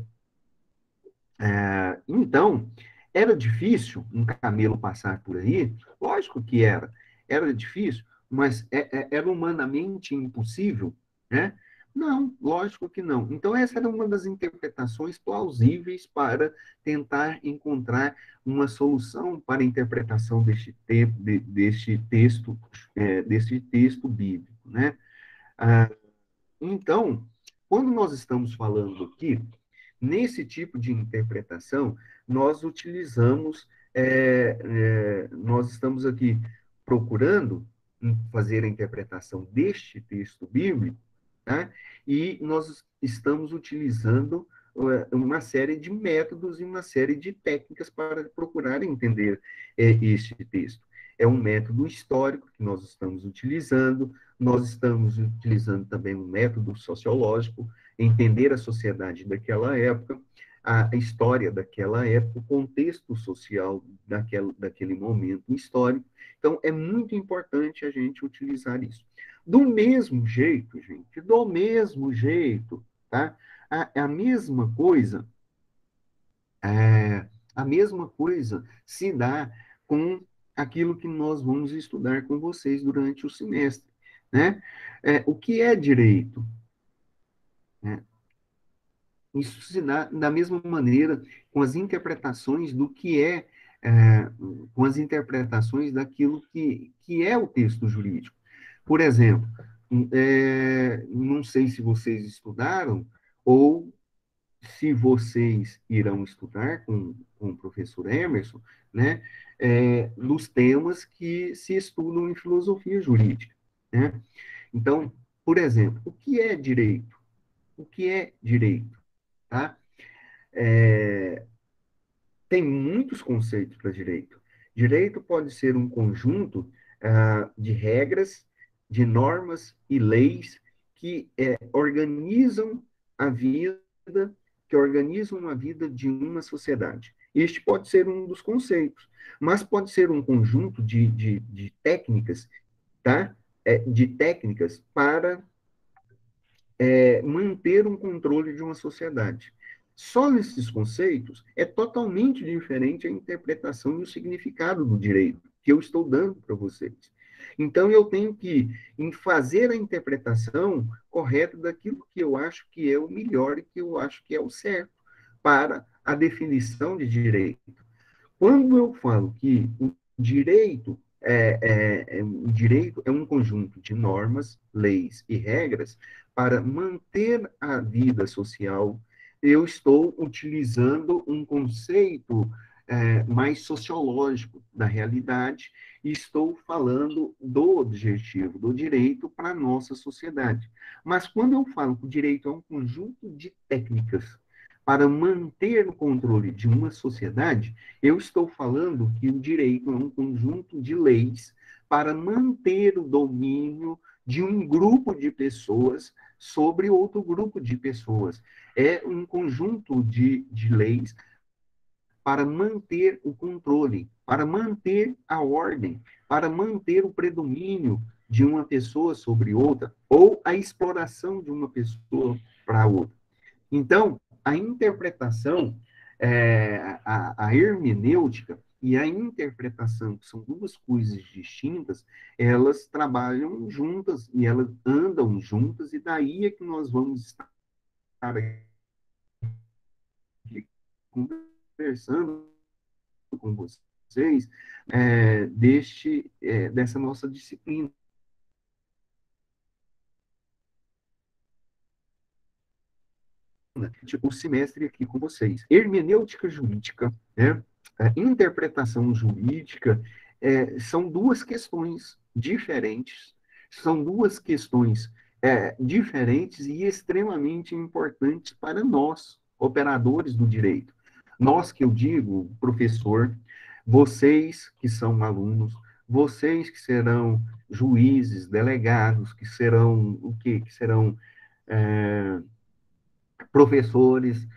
então, era difícil um camelo passar por aí? Lógico que era. Era difícil, mas era humanamente impossível, né? Não, lógico que não. Então, essa era uma das interpretações plausíveis para tentar encontrar uma solução para a interpretação deste texto bíblico, né? Ah, então, quando nós estamos falando aqui nesse tipo de interpretação, nós utilizamos, nós estamos aqui procurando fazer a interpretação deste texto bíblico, tá? E nós estamos utilizando uma série de métodos e uma série de técnicas para procurar entender este texto. É um método histórico que nós estamos utilizando também um método sociológico, entender a sociedade daquela época, a história daquela época, o contexto social daquele momento histórico. Então, é muito importante a gente utilizar isso. Do mesmo jeito, gente, do mesmo jeito, tá? A mesma coisa, a mesma coisa se dá com aquilo que nós vamos estudar com vocês durante o semestre, né? O que é direito? Né? Isso se dá da mesma maneira com as interpretações com as interpretações daquilo que é o texto jurídico. Por exemplo, não sei se vocês estudaram ou se vocês irão estudar com o professor Emerson, né, dos temas que se estudam em filosofia jurídica, né? Então, por exemplo, o que é direito? O que é direito? Tá? Tem muitos conceitos para direito. Direito pode ser um conjunto de regras, de normas e leis que organizam a vida, que organizam a vida de uma sociedade. Este pode ser um dos conceitos, mas pode ser um conjunto de técnicas, tá? De técnicas para manter um controle de uma sociedade. Só nesses conceitos é totalmente diferente a interpretação e o significado do direito que eu estou dando para vocês. Então, eu tenho que fazer a interpretação correta daquilo que eu acho que é o melhor e que eu acho que é o certo para a definição de direito. Quando eu falo que o direito é um conjunto de normas, leis e regras para manter a vida social, eu estou utilizando um conceito mais sociológico da realidade, e estou falando do objetivo, do direito para a nossa sociedade. Mas quando eu falo que o direito é um conjunto de técnicas para manter o controle de uma sociedade, eu estou falando que o direito é um conjunto de leis para manter o domínio de um grupo de pessoas sobre outro grupo de pessoas. É um conjunto de leis para manter o controle, para manter a ordem, para manter o predomínio de uma pessoa sobre outra, ou a exploração de uma pessoa para outra. Então, a interpretação, a hermenêutica e a interpretação, que são duas coisas distintas, elas trabalham juntas e elas andam juntas, e daí é que nós vamos estar aqui conversando com vocês dessa nossa disciplina, tipo, o semestre aqui com vocês. Hermenêutica jurídica, né? Interpretação jurídica, são duas questões diferentes, são duas questões diferentes e extremamente importantes para nós, operadores do direito. Nós, que eu digo, professor, vocês que são alunos, vocês que serão juízes, delegados, que serão o quê? Que serão professores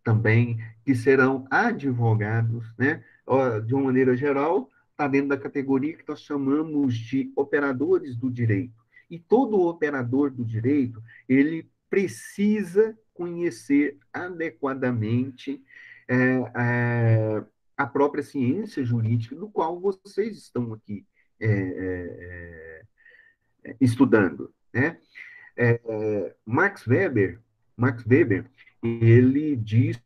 também, que serão advogados, né? De uma maneira geral, está dentro da categoria que nós chamamos de operadores do direito. E todo operador do direito, ele precisa conhecer adequadamente é, é, a própria ciência jurídica do qual vocês estão aqui estudando, né? Max Weber, ele diz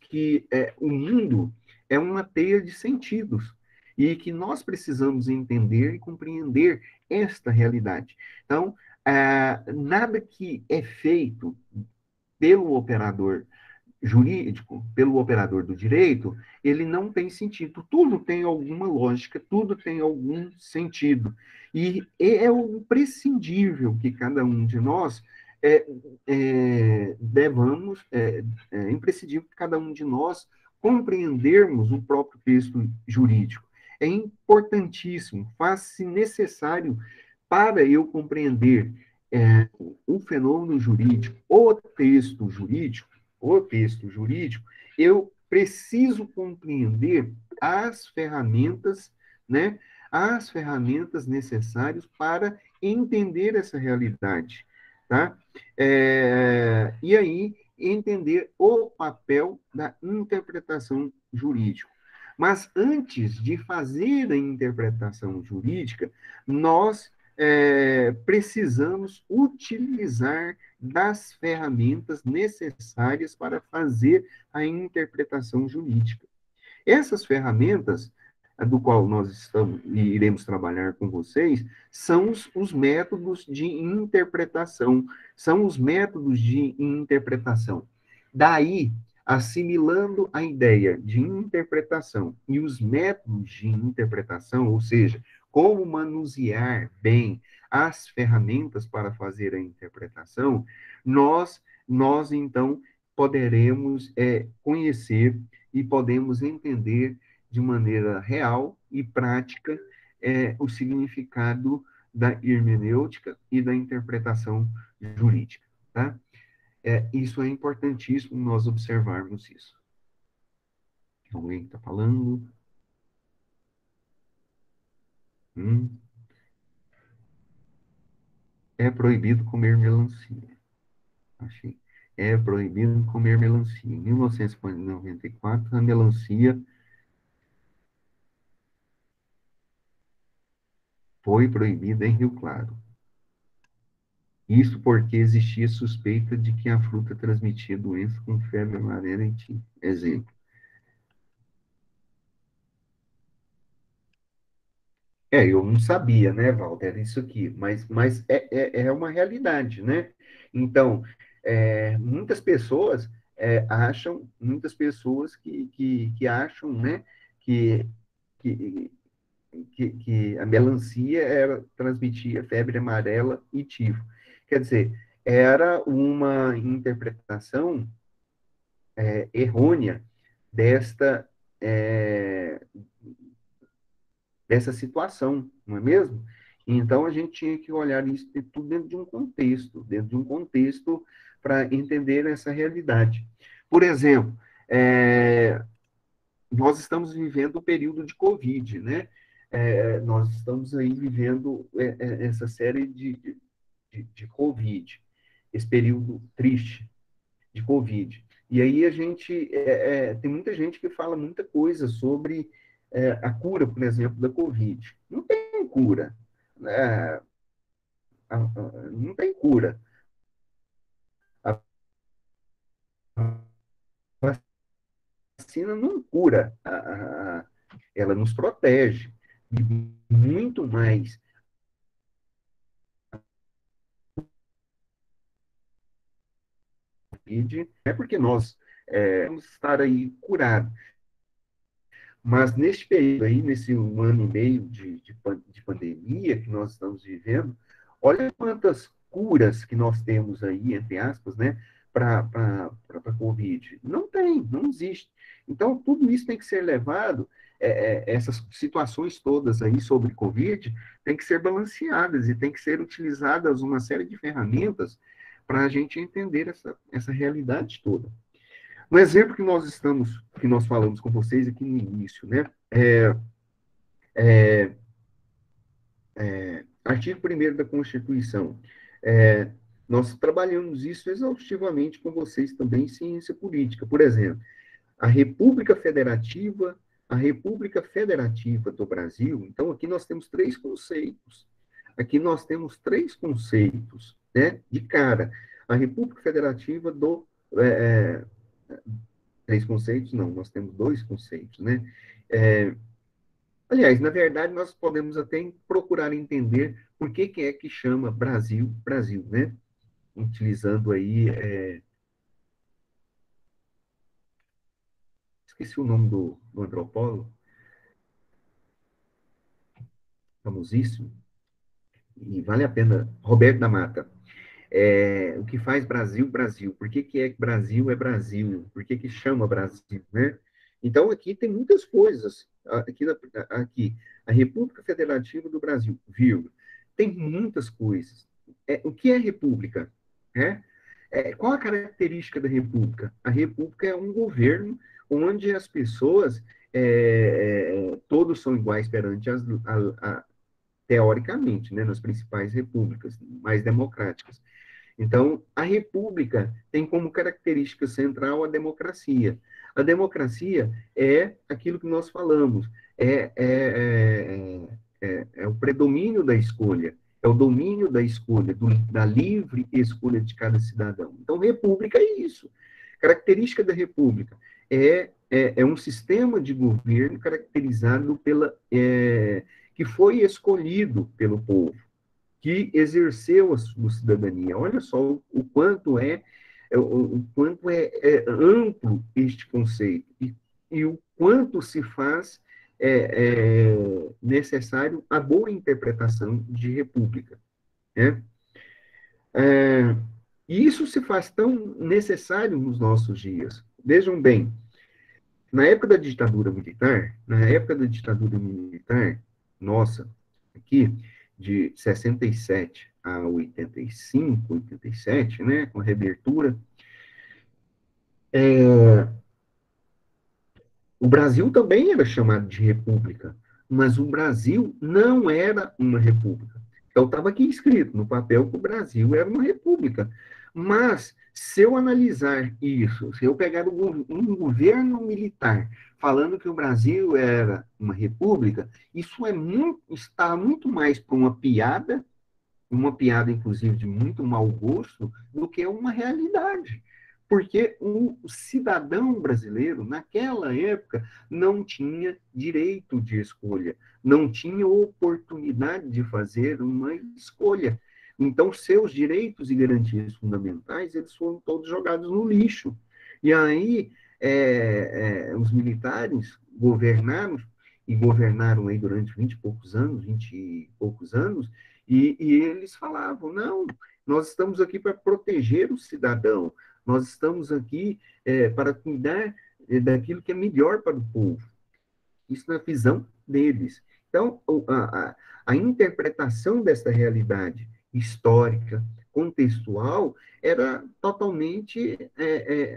que o mundo é uma teia de sentidos e que nós precisamos entender e compreender esta realidade. Então, nada que é feito pelo operador jurídico, pelo operador do direito, ele não tem sentido. Tudo tem alguma lógica, tudo tem algum sentido. E é o imprescindível que cada um de nós é imprescindível que cada um de nós compreendermos o próprio texto jurídico. É importantíssimo, faz-se necessário para eu compreender o fenômeno jurídico, o texto jurídico, eu preciso compreender as ferramentas, né? As ferramentas necessárias para entender essa realidade, tá? E aí, entender o papel da interpretação jurídica. Mas antes de fazer a interpretação jurídica, nós precisamos utilizar das ferramentas necessárias para fazer a interpretação jurídica. Essas ferramentas, do qual nós estamos e iremos trabalhar com vocês, são os métodos de interpretação, são os métodos de interpretação. Daí, assimilando a ideia de interpretação e os métodos de interpretação, ou seja, como manusear bem as ferramentas para fazer a interpretação, nós então poderemos conhecer e podemos entender de maneira real e prática o significado da hermenêutica e da interpretação jurídica, tá? Isso é importantíssimo nós observarmos isso. Alguém está falando? É proibido comer melancia. Achei. É proibido comer melancia. Em 1994, a melancia foi proibida em Rio Claro. Isso porque existia suspeita de que a fruta transmitia doença com febre amarela em ti. Exemplo. Eu não sabia, né, Walter, isso aqui, mas é uma realidade, né? Então, muitas pessoas muitas pessoas que acham, né, que, que, que a melancia transmitia febre amarela e tifo. Quer dizer, era uma interpretação errônea desta, é, dessa situação, não é mesmo? Então, a gente tinha que olhar isso tudo dentro de um contexto para entender essa realidade. Por exemplo, nós estamos vivendo o período de Covid, né? Nós estamos aí vivendo essa série de Covid, esse período triste de Covid. E aí a gente tem muita gente que fala muita coisa sobre a cura, por exemplo, da Covid. Não tem cura, né? Não tem cura. A vacina não cura, ela nos protege muito mais. Covid é porque nós vamos estar aí curados. Mas neste período aí, nesse um ano e meio de pandemia que nós estamos vivendo, olha quantas curas que nós temos aí, entre aspas, né, para a Covid. Não tem, não existe. Então, tudo isso tem que ser levado, essas situações todas aí sobre Covid, tem que ser balanceadas e tem que ser utilizadas uma série de ferramentas para a gente entender essa realidade toda. Um exemplo que nós falamos com vocês aqui no início, né? Artigo 1º da Constituição. É, nós trabalhamos isso exaustivamente com vocês também em ciência política. Por exemplo, a República Federativa do Brasil. Então, aqui nós temos três conceitos. Aqui nós temos três conceitos, né? De cara. A República Federativa do três conceitos, não, nós temos dois conceitos, né? Aliás, na verdade, nós podemos até procurar entender por que é que chama Brasil, Brasil, né? Utilizando aí, esqueci o nome do antropólogo, famosíssimo, e vale a pena, Roberto da Mata. O que faz Brasil, Brasil? Por que é que Brasil é Brasil? Por que chama Brasil, né? Então, aqui tem muitas coisas. Aqui, a República Federativa do Brasil, vírgula. Tem muitas coisas. O que é república? Né? Qual a característica da república? A república é um governo onde as pessoas, todos são iguais perante teoricamente, né, nas principais repúblicas mais democráticas. Então, a república tem como característica central a democracia. A democracia é aquilo que nós falamos, é o predomínio da escolha, é o domínio da escolha, da livre escolha de cada cidadão. Então, república é isso. Característica da república é um sistema de governo caracterizado que foi escolhido pelo povo, que exerceu a sua cidadania. Olha só o quanto é amplo este conceito e o quanto se faz necessário a boa interpretação de república, né? E isso se faz tão necessário nos nossos dias. Vejam bem, na época da ditadura militar, nossa, aqui, de 67 a 85, 87, né, com a reabertura, o Brasil também era chamado de república, mas o Brasil não era uma república. Então, estava aqui escrito no papel que o Brasil era uma república. Mas, se eu analisar isso, se eu pegar um governo militar falando que o Brasil era uma república, isso está muito mais para uma piada, inclusive, de muito mau gosto, do que uma realidade. Porque o cidadão brasileiro, naquela época, não tinha direito de escolha, não tinha oportunidade de fazer uma escolha. Então, seus direitos e garantias fundamentais, eles foram todos jogados no lixo. E aí, os militares governaram, e governaram aí durante 20 e poucos anos, 20 e poucos anos, e eles falavam, não, nós estamos aqui para proteger o cidadão, nós estamos aqui para cuidar daquilo que é melhor para o povo. Isso na visão deles. Então, a interpretação dessa realidade histórica, contextual, era totalmente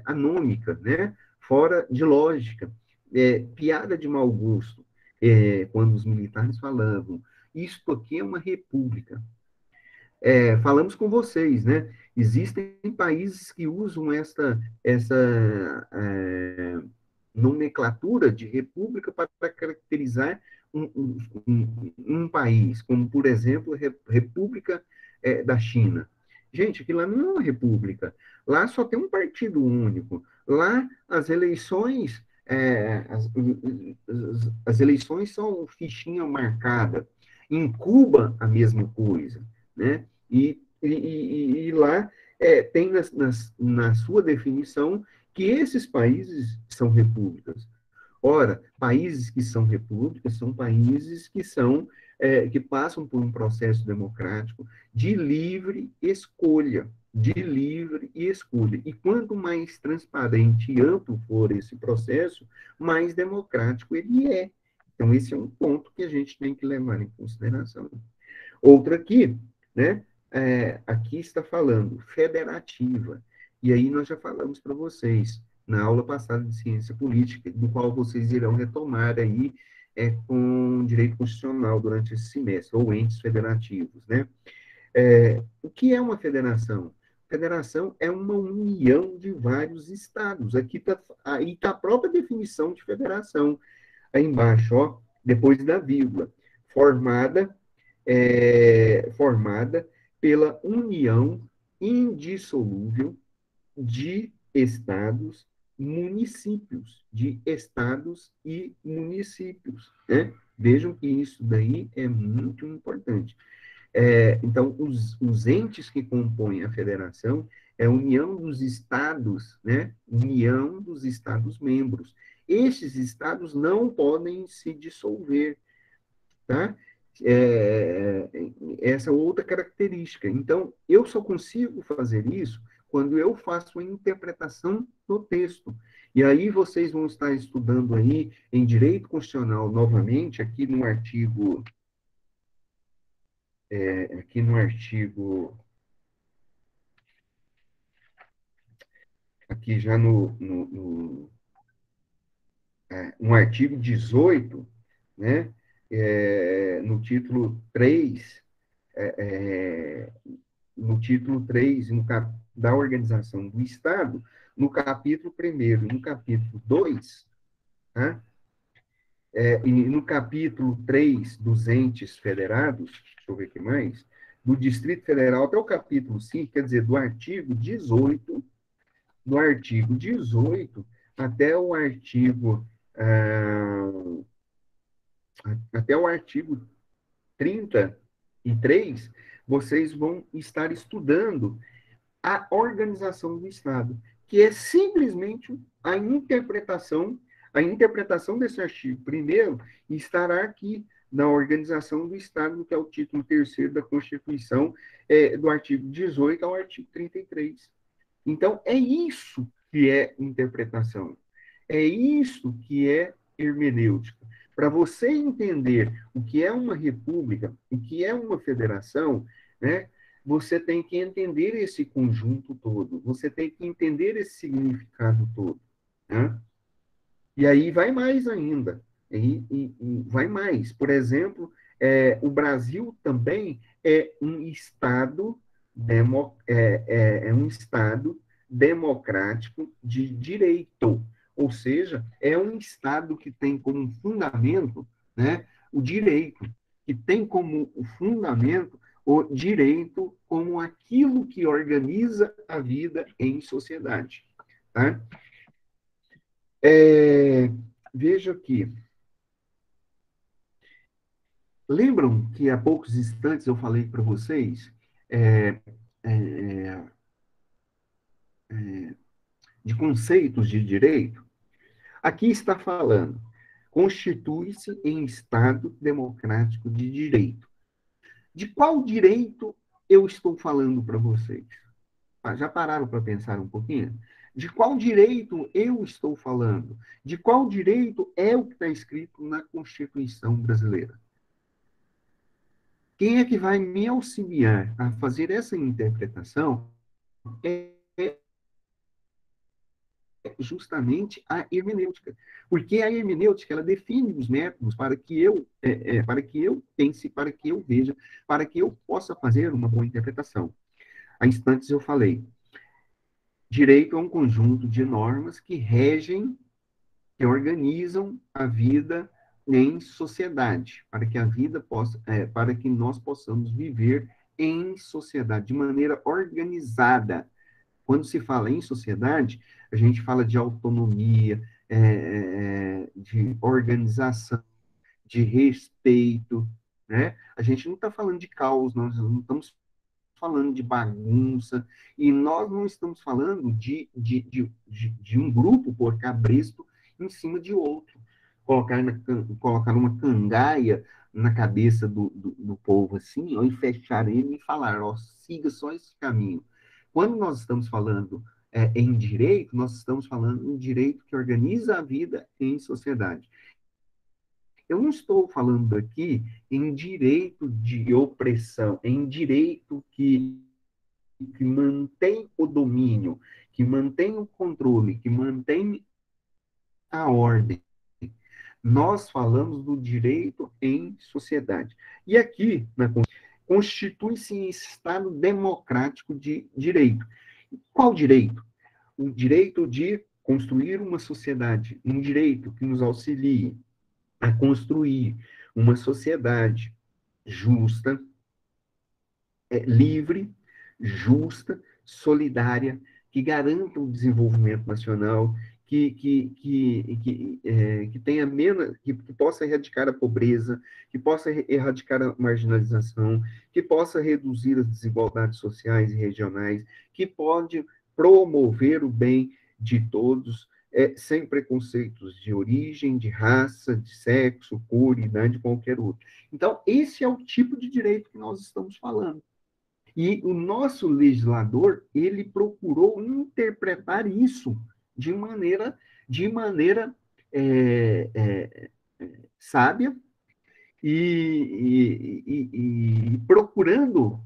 anômica, né? Fora de lógica, piada de mau gosto, quando os militares falavam, isto aqui é uma república. Falamos com vocês, né? Existem países que usam essa nomenclatura de república para caracterizar um país, como, por exemplo, República da China. Gente, aquilo lá não é uma república. Lá só tem um partido único. Lá as eleições, as eleições são fichinha marcada. Em Cuba, a mesma coisa, né? E lá tem na sua definição que esses países são repúblicas. Ora, países que são repúblicas são países que passam por um processo democrático de livre escolha, de livre escolha. E quanto mais transparente e amplo for esse processo, mais democrático ele é. Então, esse é um ponto que a gente tem que levar em consideração. Outra aqui, né? Aqui está falando federativa. E aí nós já falamos para vocês na aula passada de ciência política, do qual vocês irão retomar aí com direito constitucional durante esse semestre, ou entes federativos, né? O que é uma federação? Federação é uma união de vários estados. Aqui está aí tá a própria definição de federação, aí embaixo, ó, depois da vírgula, formada pela união indissolúvel de estados, municípios, de estados e municípios, né? Vejam que isso daí é muito importante. Então, os entes que compõem a federação é a união dos estados, né? União dos estados-membros. Esses estados não podem se dissolver, tá? É, essa outra característica. Então, eu só consigo fazer isso quando eu faço a interpretação do texto. E aí vocês vão estar estudando aí em direito constitucional novamente, aqui no artigo, aqui já no artigo 18, né? No título 3, é, no título 3 da organização do Estado, no capítulo 1º e no capítulo 2, tá? E no capítulo 3 dos entes federados, deixa eu ver aqui mais, do Distrito Federal até o capítulo 5, quer dizer, do artigo 18 até o artigo, até o artigo 33, vocês vão estar estudando a organização do Estado, que é simplesmente a interpretação desse artigo. Primeiro, estará aqui na organização do Estado, que é o título 3º da Constituição, do artigo 18 ao artigo 33. Então, é isso que é interpretação. É isso que é hermenêutica. Para você entender o que é uma república, o que é uma federação, né, você tem que entender esse conjunto todo, você tem que entender esse significado todo. Né? E aí vai mais ainda, e vai mais. Por exemplo, o Brasil também é um Estado, um Estado democrático de direito, ou seja, é um Estado que tem como fundamento, né, o direito, que tem como fundamento o direito como aquilo que organiza a vida em sociedade. Tá? Veja aqui. Lembram que há poucos instantes eu falei para vocês é, é, de conceitos de direito? Aqui está falando, constitui-se em Estado democrático de direito. De qual direito eu estou falando para vocês? Já pararam para pensar um pouquinho? De qual direito eu estou falando? De qual direito é o que está escrito na Constituição brasileira? Quem é que vai me auxiliar a fazer essa interpretação é justamente a hermenêutica, porque a hermenêutica ela define os métodos para que eu pense, para que eu veja, para que eu possa fazer uma boa interpretação. Há instantes eu falei, direito é um conjunto de normas que regem, que organizam a vida em sociedade, para que a vida possa, para que nós possamos viver em sociedade de maneira organizada. Quando se fala em sociedade, a gente fala de autonomia, de organização, de respeito, né? A gente não está falando de caos, nós não estamos falando de bagunça, e nós não estamos falando de um grupo pôr cabresto em cima de outro, colocar uma cangaia na cabeça do povo assim, ó, e fechar ele e falar, ó, siga só esse caminho. Quando nós estamos falando em direito, nós estamos falando em direito que organiza a vida em sociedade. Eu não estou falando aqui em direito de opressão, em direito que mantém o domínio, que mantém o controle, que mantém a ordem. Nós falamos do direito em sociedade. E aqui, constitui-se em Estado democrático de direito. Qual direito? O direito de construir uma sociedade, um direito que nos auxilie a construir uma sociedade justa, livre, justa, solidária, que garanta o desenvolvimento nacional, que tenha menos, que possa erradicar a pobreza, que possa erradicar a marginalização, que possa reduzir as desigualdades sociais e regionais, que pode promover o bem de todos, sem preconceitos de origem, de raça, de sexo, cor, idade, qualquer outro. Então, esse é o tipo de direito que nós estamos falando. E o nosso legislador, ele procurou interpretar isso de maneira é, é, sábia procurando,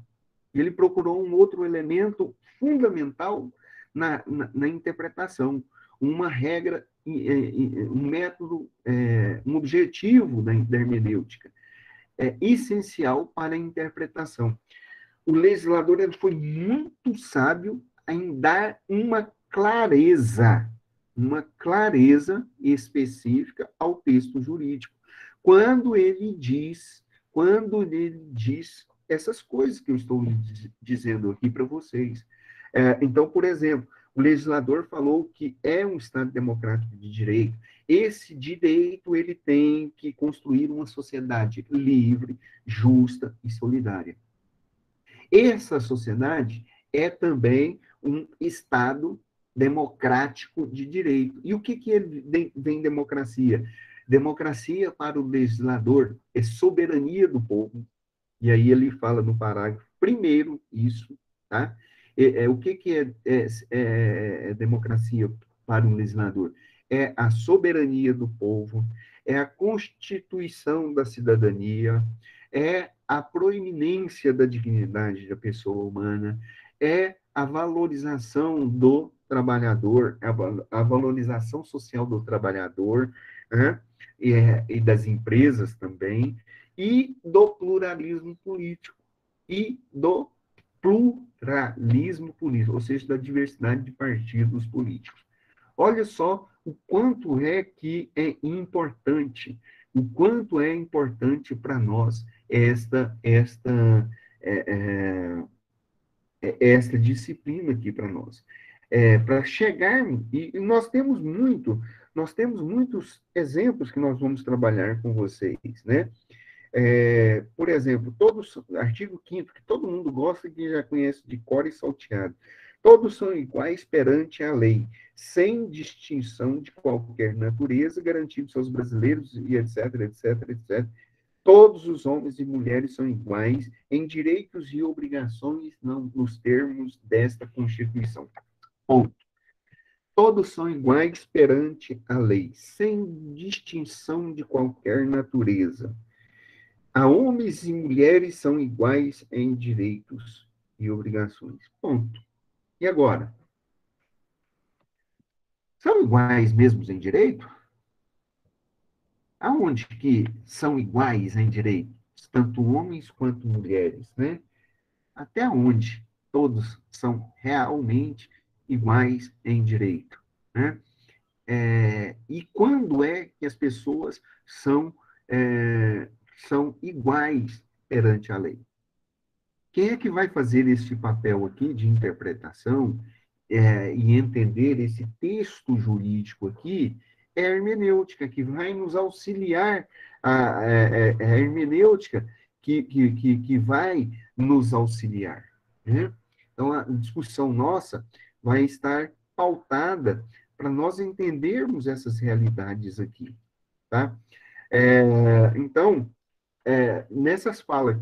ele procurou um outro elemento fundamental na interpretação, uma regra, um método, um objetivo da hermenêutica, essencial para a interpretação. O legislador ele foi muito sábio em dar uma clareza específica ao texto jurídico. Quando ele diz essas coisas que eu estou dizendo aqui para vocês. Então, por exemplo, o legislador falou que é um Estado democrático de direito. Esse direito ele tem que construir uma sociedade livre, justa e solidária. Essa sociedade é também um Estado democrático de direito. E o que vem democracia? Democracia para o legislador é soberania do povo. E aí ele fala no parágrafo primeiro isso, tá? O que é democracia para um legislador? É a soberania do povo, é a constituição da cidadania, é a proeminência da dignidade da pessoa humana, é a valorização do trabalhador, a valorização social do trabalhador, né? E das empresas também, e do pluralismo político, ou seja, da diversidade de partidos políticos. Olha só o quanto é que é importante, o quanto é importante para nós esta disciplina aqui para nós. Para chegarmos, e nós temos muitos exemplos que nós vamos trabalhar com vocês, né? Por exemplo, artigo 5º, que todo mundo gosta e que já conhece de cor e salteado. Todos são iguais perante a lei, sem distinção de qualquer natureza, garantidos aos brasileiros, e etc, etc, etc. Todos os homens e mulheres são iguais em direitos e obrigações nos termos desta Constituição. Ponto. Todos são iguais perante a lei, sem distinção de qualquer natureza. A homens e mulheres são iguais em direitos e obrigações. Ponto. E agora? São iguais mesmo em direito? Aonde que são iguais em direito? Tanto homens quanto mulheres, né? Até onde todos são realmente iguais em direito, né? E quando é que as pessoas é, são iguais perante a lei? Quem é que vai fazer este papel aqui de interpretação e entender esse texto jurídico aqui? É a hermenêutica, que vai nos auxiliar, a hermenêutica que vai nos auxiliar. Né? Então, a discussão nossa vai estar pautada para nós entendermos essas realidades aqui. Tá? Então, nessa fala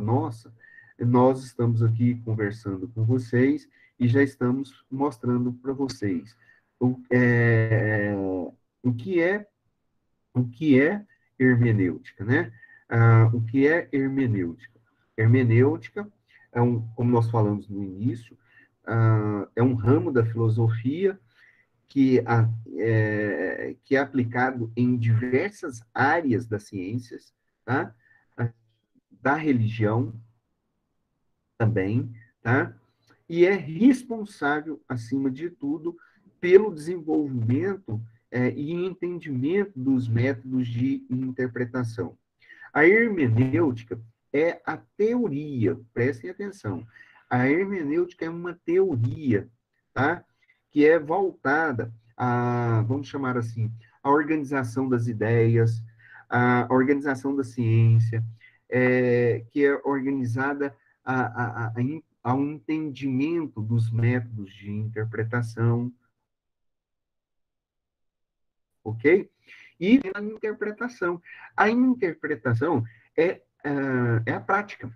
nossa, nós estamos aqui conversando com vocês e já estamos mostrando para vocês o que é o que é hermenêutica, né? O que é hermenêutica? Hermenêutica como nós falamos no início, é um ramo da filosofia que é aplicado em diversas áreas das ciências, tá? Da religião também, tá? E é responsável, acima de tudo, pelo desenvolvimento e entendimento dos métodos de interpretação. A hermenêutica é a teoria, prestem atenção, a hermenêutica é uma teoria, tá? Que é voltada a, vamos chamar assim, a organização das ideias, a organização da ciência, que é organizada ao entendimento dos métodos de interpretação, ok? E a interpretação. A interpretação é a prática.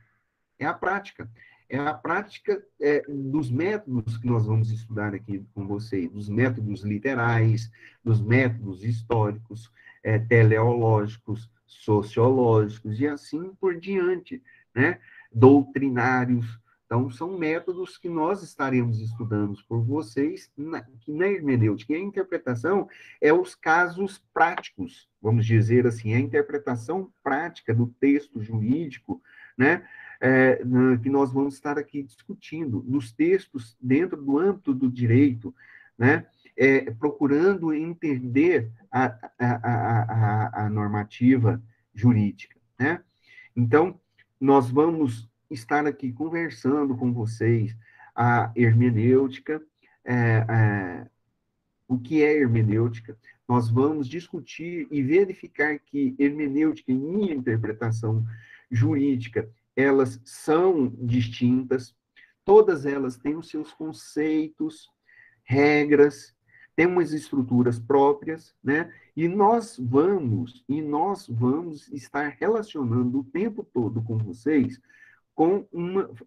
É a prática. É a prática dos métodos que nós vamos estudar aqui com vocês, dos métodos literais, dos métodos históricos, teleológicos, sociológicos e assim por diante, né? Doutrinários. Então, são métodos que nós estaremos estudando por vocês na hermenêutica. E a interpretação é os casos práticos, vamos dizer assim, a interpretação prática do texto jurídico, né? Que nós vamos estar aqui discutindo, nos textos dentro do âmbito do direito, né? Procurando entender a normativa jurídica, né? Então, nós vamos estar aqui conversando com vocês a hermenêutica, o que é hermenêutica, nós vamos discutir e verificar que hermenêutica e interpretação jurídica, elas são distintas, todas elas têm os seus conceitos, regras, têm umas estruturas próprias, né? E nós vamos estar relacionando o tempo todo com vocês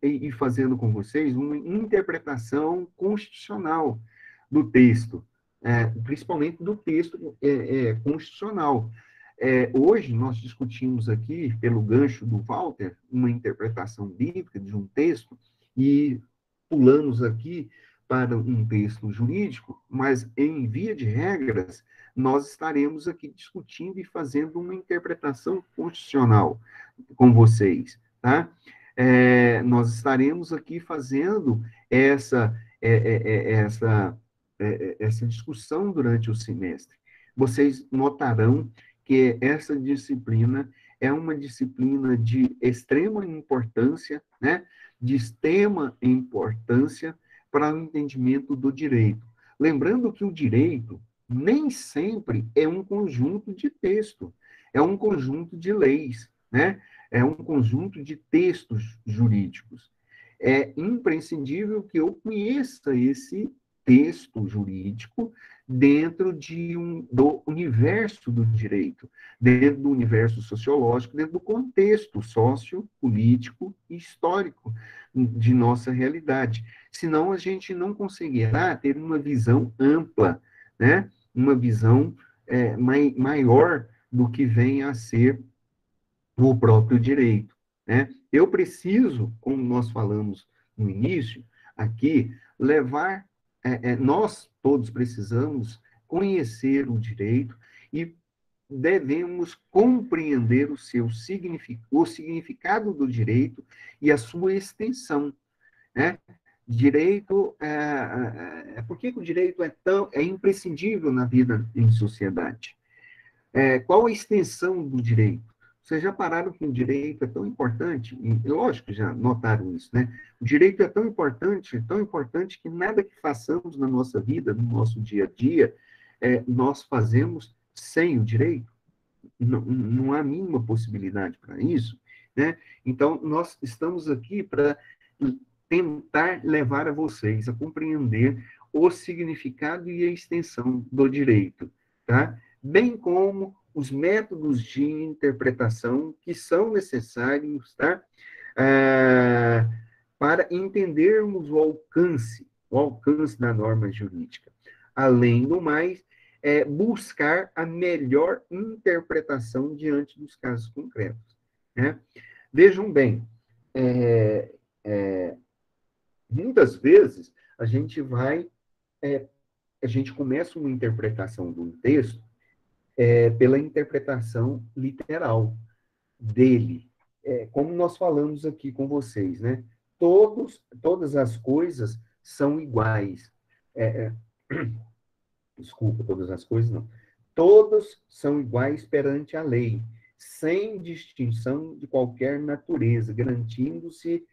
e fazendo com vocês uma interpretação constitucional do texto, principalmente do texto constitucional. Hoje, nós discutimos aqui, pelo gancho do Walter, uma interpretação bíblica de um texto, e pulamos aqui para um texto jurídico, mas, em via de regras, nós estaremos aqui discutindo e fazendo uma interpretação constitucional com vocês, tá? Nós estaremos aqui fazendo essa discussão durante o semestre. Vocês notarão que essa disciplina é uma disciplina de extrema importância, né? De extrema importância para o entendimento do direito. Lembrando que o direito nem sempre é um conjunto de texto, é um conjunto de leis, né? É um conjunto de textos jurídicos. é imprescindível que eu conheça esse texto jurídico dentro do universo do direito, dentro do universo sociológico, dentro do contexto sociopolítico e histórico de nossa realidade. Senão, a gente não conseguirá ter uma visão ampla, né? Uma visão maior do que vem a ser o próprio direito, né? Eu preciso, como nós falamos no início, aqui, levar, nós todos precisamos conhecer o direito e devemos compreender o significado do direito e a sua extensão, né? Direito, por que o direito é imprescindível na vida em sociedade? Qual a extensão do direito? Vocês já pararam que o direito é tão importante? E, lógico que já notaram isso, né? O direito é tão importante que nada que façamos na nossa vida, no nosso dia a dia, nós fazemos sem o direito. Não, não há mínima possibilidade para isso, né? Então, nós estamos aqui para tentar levar a vocês a compreender o significado e a extensão do direito, tá? Bem como os métodos de interpretação que são necessários, tá? Ah, para entendermos o alcance da norma jurídica. Além do mais, buscar a melhor interpretação diante dos casos concretos, né? Vejam bem, é, é, muitas vezes a gente começa uma interpretação de um texto pela interpretação literal dele. Como nós falamos aqui com vocês, né? Todas as coisas são iguais. É, desculpa, todas as coisas não. Todos são iguais perante a lei, sem distinção de qualquer natureza, garantindo-se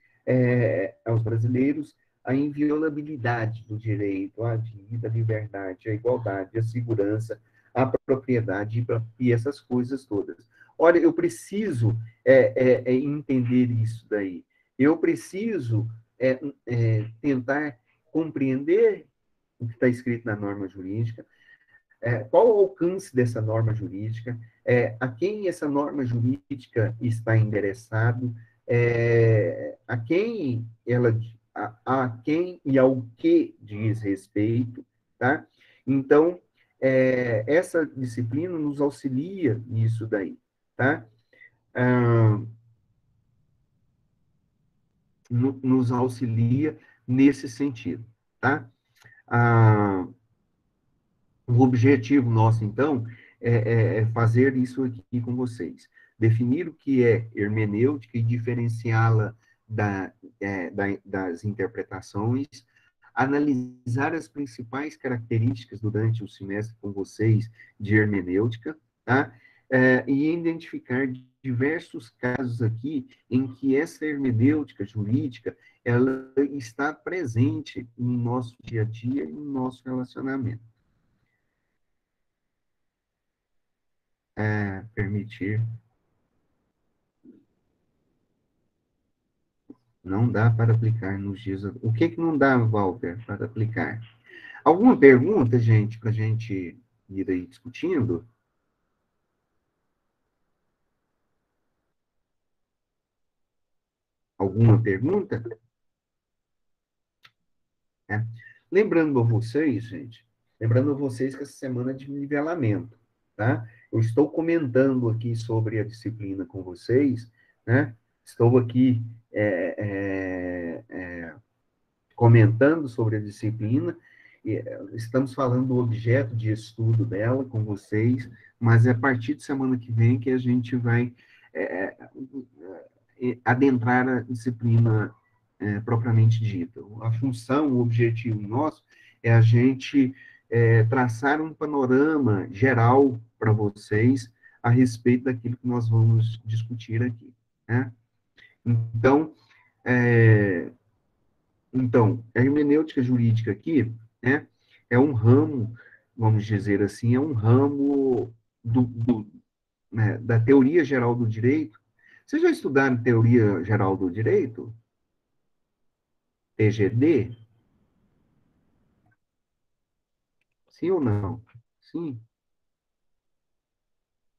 aos brasileiros a inviolabilidade do direito à vida, à liberdade, à igualdade, à segurança, à propriedade e essas coisas todas. Olha, eu preciso entender isso daí. Eu preciso tentar compreender o que está escrito na norma jurídica, qual o alcance dessa norma jurídica, a quem essa norma jurídica está endereçado, a quem ela, a quem e ao que diz respeito, tá? Então, essa disciplina nos auxilia nisso daí, tá? Ah, nos auxilia nesse sentido, tá? Ah, o objetivo nosso, então, é fazer isso aqui com vocês. Definir o que é hermenêutica e diferenciá-la das interpretações, analisar as principais características durante o semestre com vocês de hermenêutica, tá? E identificar diversos casos aqui em que essa hermenêutica jurídica ela está presente no nosso dia a dia e no nosso relacionamento. Permitir. Não dá para aplicar nos dias. O que não dá, Walter, para aplicar? Alguma pergunta, gente, para a gente ir aí discutindo? Alguma pergunta? É. Lembrando a vocês, gente, lembrando a vocês que essa semana é de nivelamento, tá? Eu estou comentando aqui sobre a disciplina com vocês, né? Estou aqui comentando sobre a disciplina, estamos falando do objeto de estudo dela com vocês, mas é a partir de semana que vem que a gente vai adentrar a disciplina propriamente dita. A função, o objetivo nosso é a gente traçar um panorama geral para vocês a respeito daquilo que nós vamos discutir aqui, né? Então, a hermenêutica jurídica aqui, né, é um ramo, vamos dizer assim, é um ramo da teoria geral do direito. Vocês já estudaram teoria geral do direito? TGD? Sim ou não? Sim.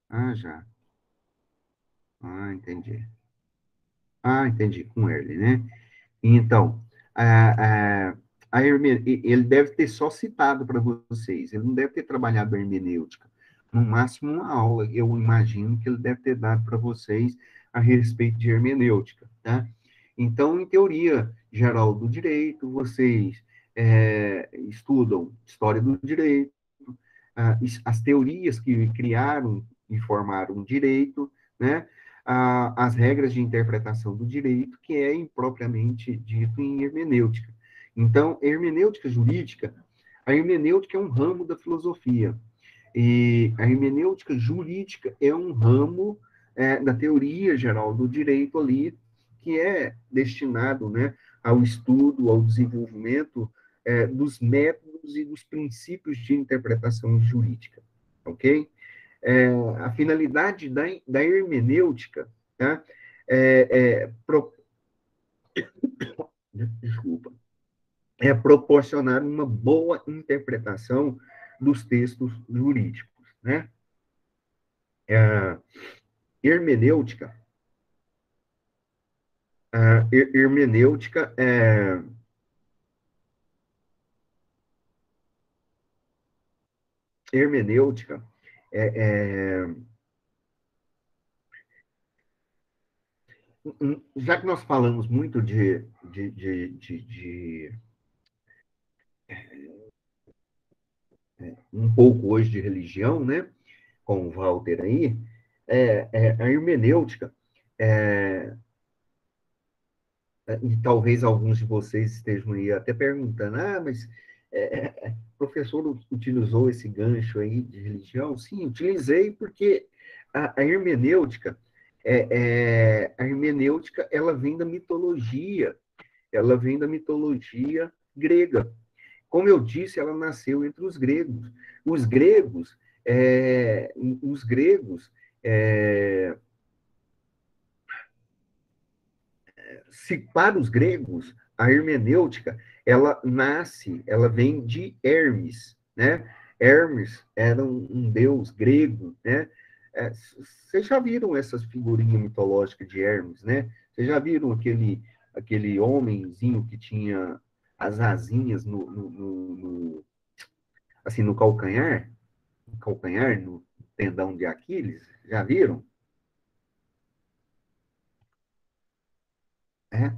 Ah, já. Ah, entendi. Ah, entendi. Com Erle, né? Então, ele deve ter só citado para vocês, ele não deve ter trabalhado a hermenêutica. No máximo, uma aula, eu imagino que ele deve ter dado para vocês a respeito de hermenêutica, tá? Então, em teoria geral do direito, vocês estudam história do direito, as teorias que criaram e formaram o direito, né? As regras de interpretação do direito, que é impropriamente dito em hermenêutica. Então, hermenêutica jurídica, a hermenêutica é um ramo da filosofia, e a hermenêutica jurídica é um ramo da teoria geral do direito ali, que é destinado, né, ao estudo, ao desenvolvimento dos métodos e dos princípios de interpretação jurídica, ok? A finalidade da hermenêutica, tá? É, é, pro, desculpa, é proporcionar uma boa interpretação dos textos jurídicos, né? A hermenêutica, hermenêutica hermenêutica é, já que nós falamos muito de um pouco hoje de religião, né, com o Walter aí, a hermenêutica, é, e talvez alguns de vocês estejam aí até perguntando, mas o professor utilizou esse gancho aí de religião? Sim, utilizei porque a hermenêutica, a hermenêutica, ela vem da mitologia grega. Como eu disse, ela nasceu entre os gregos. Os gregos, os gregos é, se para os gregos, a hermenêutica, ela vem de Hermes, né? Hermes era um deus grego, né? Vocês já viram essas figurinhas mitológicas de Hermes, né? Vocês já viram aquele homenzinho que tinha as asinhas assim, no calcanhar, no tendão de Aquiles? Já viram? É?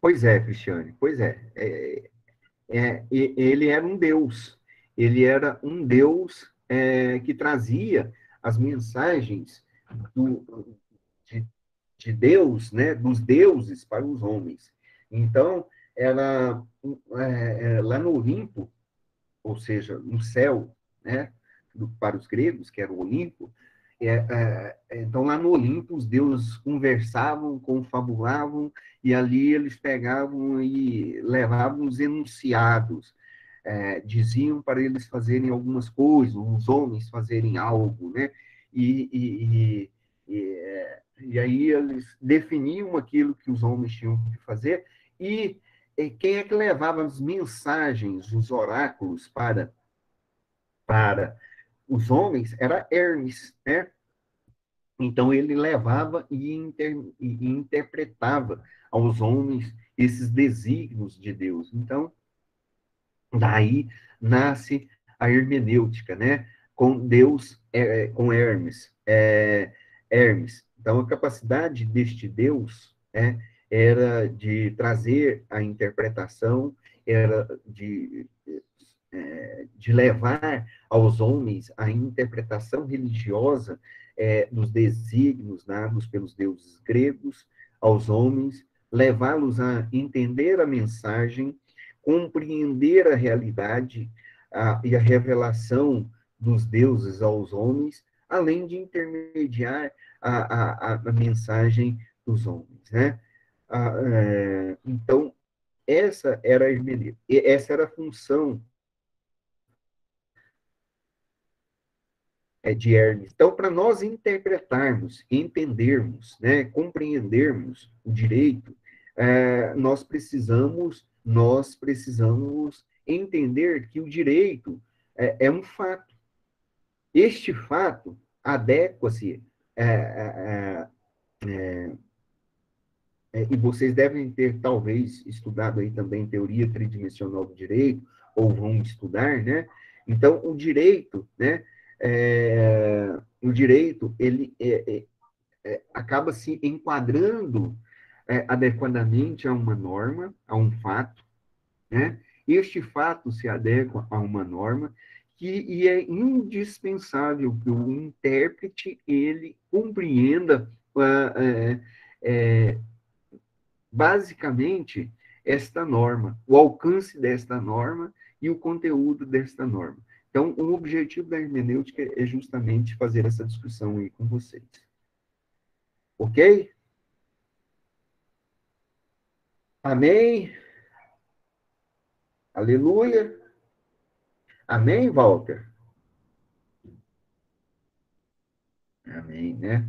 Pois é, Cristiane, pois ele era um deus. Ele era um deus que trazia as mensagens do, de, de Deus, né, dos deuses para os homens. Então, era lá no Olimpo, ou seja, no céu, né, para os gregos, que era o Olimpo. Então, lá no Olimpo, os deuses conversavam, confabulavam, e ali eles pegavam e levavam os enunciados, diziam para eles fazerem algumas coisas, os homens fazerem algo, né? E, e aí eles definiam aquilo que os homens tinham que fazer, e quem é que levava as mensagens, os oráculos para os homens era Hermes, né? Então ele levava e interpretava aos homens esses desígnios de Deus. Então, daí nasce a hermenêutica, né? Com Deus, com Hermes. Hermes. Então, a capacidade deste Deus era de trazer a interpretação, era de levar aos homens a interpretação religiosa dos desígnios dados pelos deuses gregos aos homens, levá-los a entender a mensagem, compreender a realidade e a revelação dos deuses aos homens, além de intermediar a mensagem dos homens, né? Então, essa era a hermenêutica, essa era a função de Hermes. Então, para nós interpretarmos, entendermos, né, compreendermos o direito, nós precisamos nós precisamos entender que o direito é um fato. Este fato adequa-se, e vocês devem ter, talvez, estudado aí também teoria tridimensional do direito, ou vão estudar, né? Então, o direito, né? O direito, ele acaba se enquadrando adequadamente a uma norma, a um fato, né? Este fato se adequa a uma norma e é indispensável que o intérprete ele compreenda basicamente esta norma, o alcance desta norma e o conteúdo desta norma. Então, o objetivo da hermenêutica é justamente fazer essa discussão aí com vocês. Ok? Amém? Aleluia? Amém, Walter? Amém, né?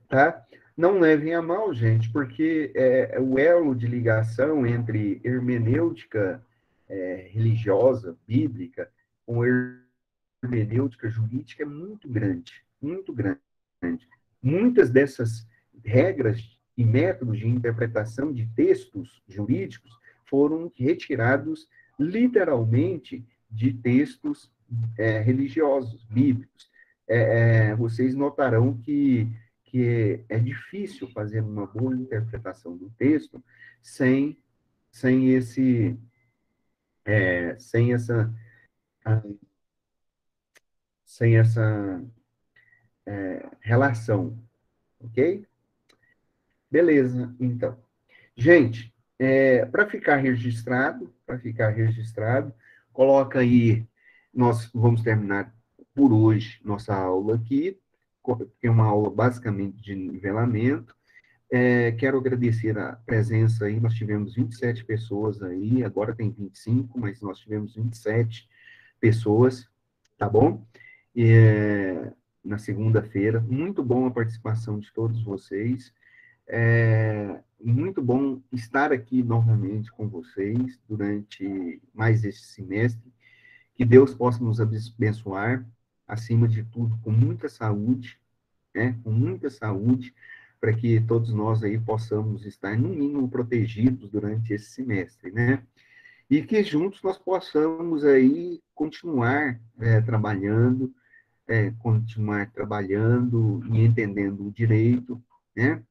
Tá? Não levem a mal, gente, porque o elo de ligação entre hermenêutica religiosa, bíblica, com hermenêutica jurídica é muito grande, muito grande. Muitas dessas regras e métodos de interpretação de textos jurídicos foram retirados literalmente de textos religiosos, bíblicos. Vocês notarão que é difícil fazer uma boa interpretação do texto sem, sem esse, sem essa, sem essa relação, ok? Beleza, então. Gente, para ficar registrado, coloca aí, nós vamos terminar por hoje nossa aula aqui, que é uma aula basicamente de nivelamento. Quero agradecer a presença aí, nós tivemos 27 pessoas aí, agora tem 25, mas nós tivemos 27 pessoas, tá bom? Na segunda-feira, muito bom a participação de todos vocês. Muito bom estar aqui novamente com vocês durante mais este semestre. Que Deus possa nos abençoar, acima de tudo, com muita saúde, né? Com muita saúde, para que todos nós aí possamos estar, no mínimo, protegidos durante esse semestre, né? E que juntos nós possamos aí continuar trabalhando e entendendo o direito, né?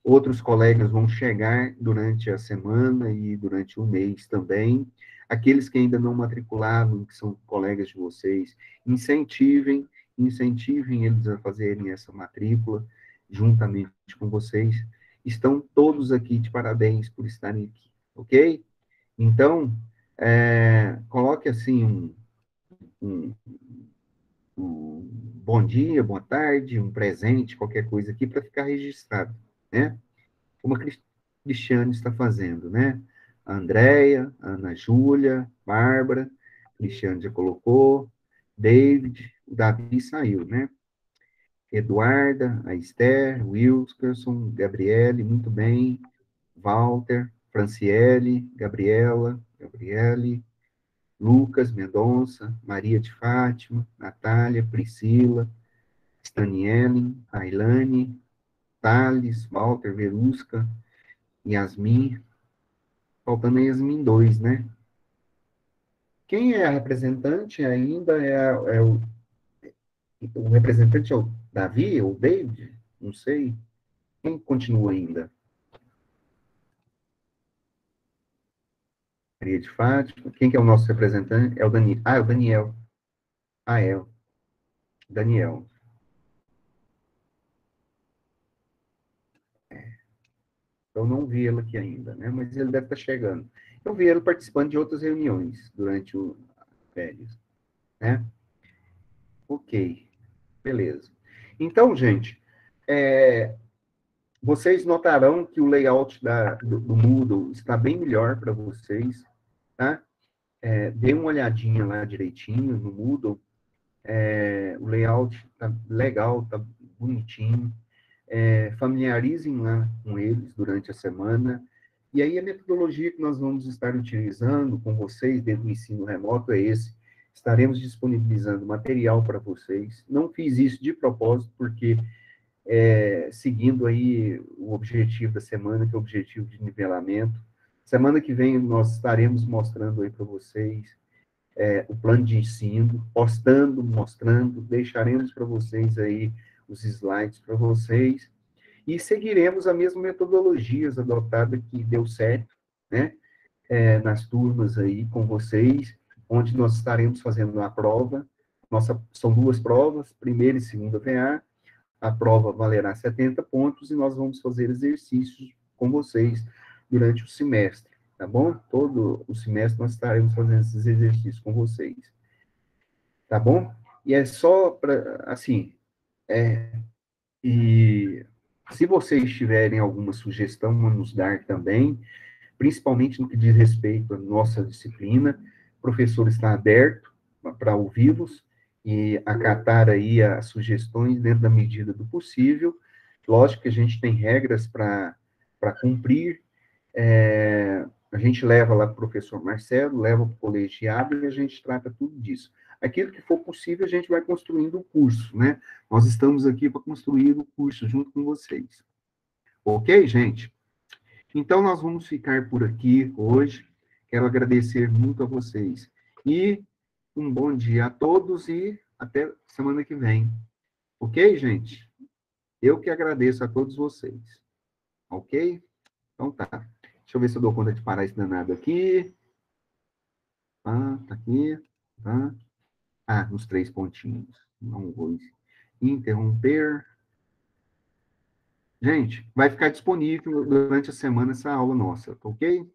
Outros colegas vão chegar durante a semana e durante o mês também. Aqueles que ainda não matricularam, que são colegas de vocês, incentivem eles a fazerem essa matrícula juntamente com vocês. Estão todos aqui de parabéns por estarem aqui, ok? Então, coloque assim um, um bom dia, boa tarde, um presente, qualquer coisa aqui para ficar registrado, né? Como a Cristiane está fazendo, né? A Andréia, a Ana Júlia, Bárbara, Cristiane já colocou, David, o Davi saiu, né? Eduarda, a Esther, Wilkerson, Gabriele, muito bem, Walter, Franciele, Gabriele, Lucas Mendonça, Maria de Fátima, Natália, Priscila, Staniele, Ailane, Thales, Walter, Verusca, Yasmin, faltando a Yasmin 2, né? Quem é a representante ainda o representante é o Davi ou o David? Não sei. Quem continua ainda? Maria de Fátima. Quem que é o nosso representante? É o Daniel. Ah, é o Daniel. Ah, é o Daniel. Eu não vi ele aqui ainda, né? Mas ele deve estar chegando. Eu vi ele participando de outras reuniões durante o férias, né? Ok, beleza. Então, gente, vocês notarão que o layout do Moodle está bem melhor para vocês, tá? Dê uma olhadinha lá direitinho no Moodle. O layout tá legal, tá bonitinho. Familiarizem lá com eles durante a semana. E aí a metodologia que nós vamos estar utilizando com vocês dentro do ensino remoto é esse. Estaremos disponibilizando material para vocês. Não fiz isso de propósito, porque seguindo aí o objetivo da semana, que é o objetivo de nivelamento. Semana que vem nós estaremos mostrando aí para vocês o plano de ensino, postando, mostrando, deixaremos para vocês aí os slides para vocês, e seguiremos a mesma metodologia adotada que deu certo, né, nas turmas aí com vocês, onde nós estaremos fazendo a prova. São duas provas, primeira e segunda VA. A prova valerá 70 pontos e nós vamos fazer exercícios com vocês durante o semestre, tá bom? Todo o semestre nós estaremos fazendo esses exercícios com vocês, tá bom? E é só para, assim, e se vocês tiverem alguma sugestão a nos dar também, principalmente no que diz respeito à nossa disciplina, o professor está aberto para ouvi-los e acatar aí as sugestões dentro da medida do possível. Lógico que a gente tem regras para cumprir, a gente leva lá para o professor Marcelo, leva para o colegiado e a gente trata tudo disso. Aquilo que for possível, a gente vai construindo o curso, né? Nós estamos aqui para construir o curso junto com vocês. Ok, gente? Então, nós vamos ficar por aqui hoje. Quero agradecer muito a vocês. E um bom dia a todos e até semana que vem. Ok, gente? Eu que agradeço a todos vocês. Ok? Então tá. Deixa eu ver se eu dou conta de parar esse danado aqui. Tá aqui. Tá. Nos 3 pontinhos. Não vou interromper. Gente, vai ficar disponível durante a semana essa aula nossa, ok?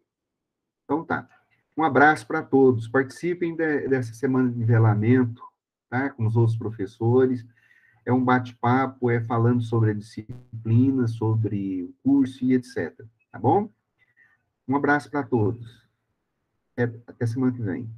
Então tá. Um abraço para todos. Participem dessa semana de nivelamento, tá? Com os outros professores. É um bate-papo, falando sobre a disciplina, sobre o curso e etc. Tá bom? Um abraço para todos. Até semana que vem.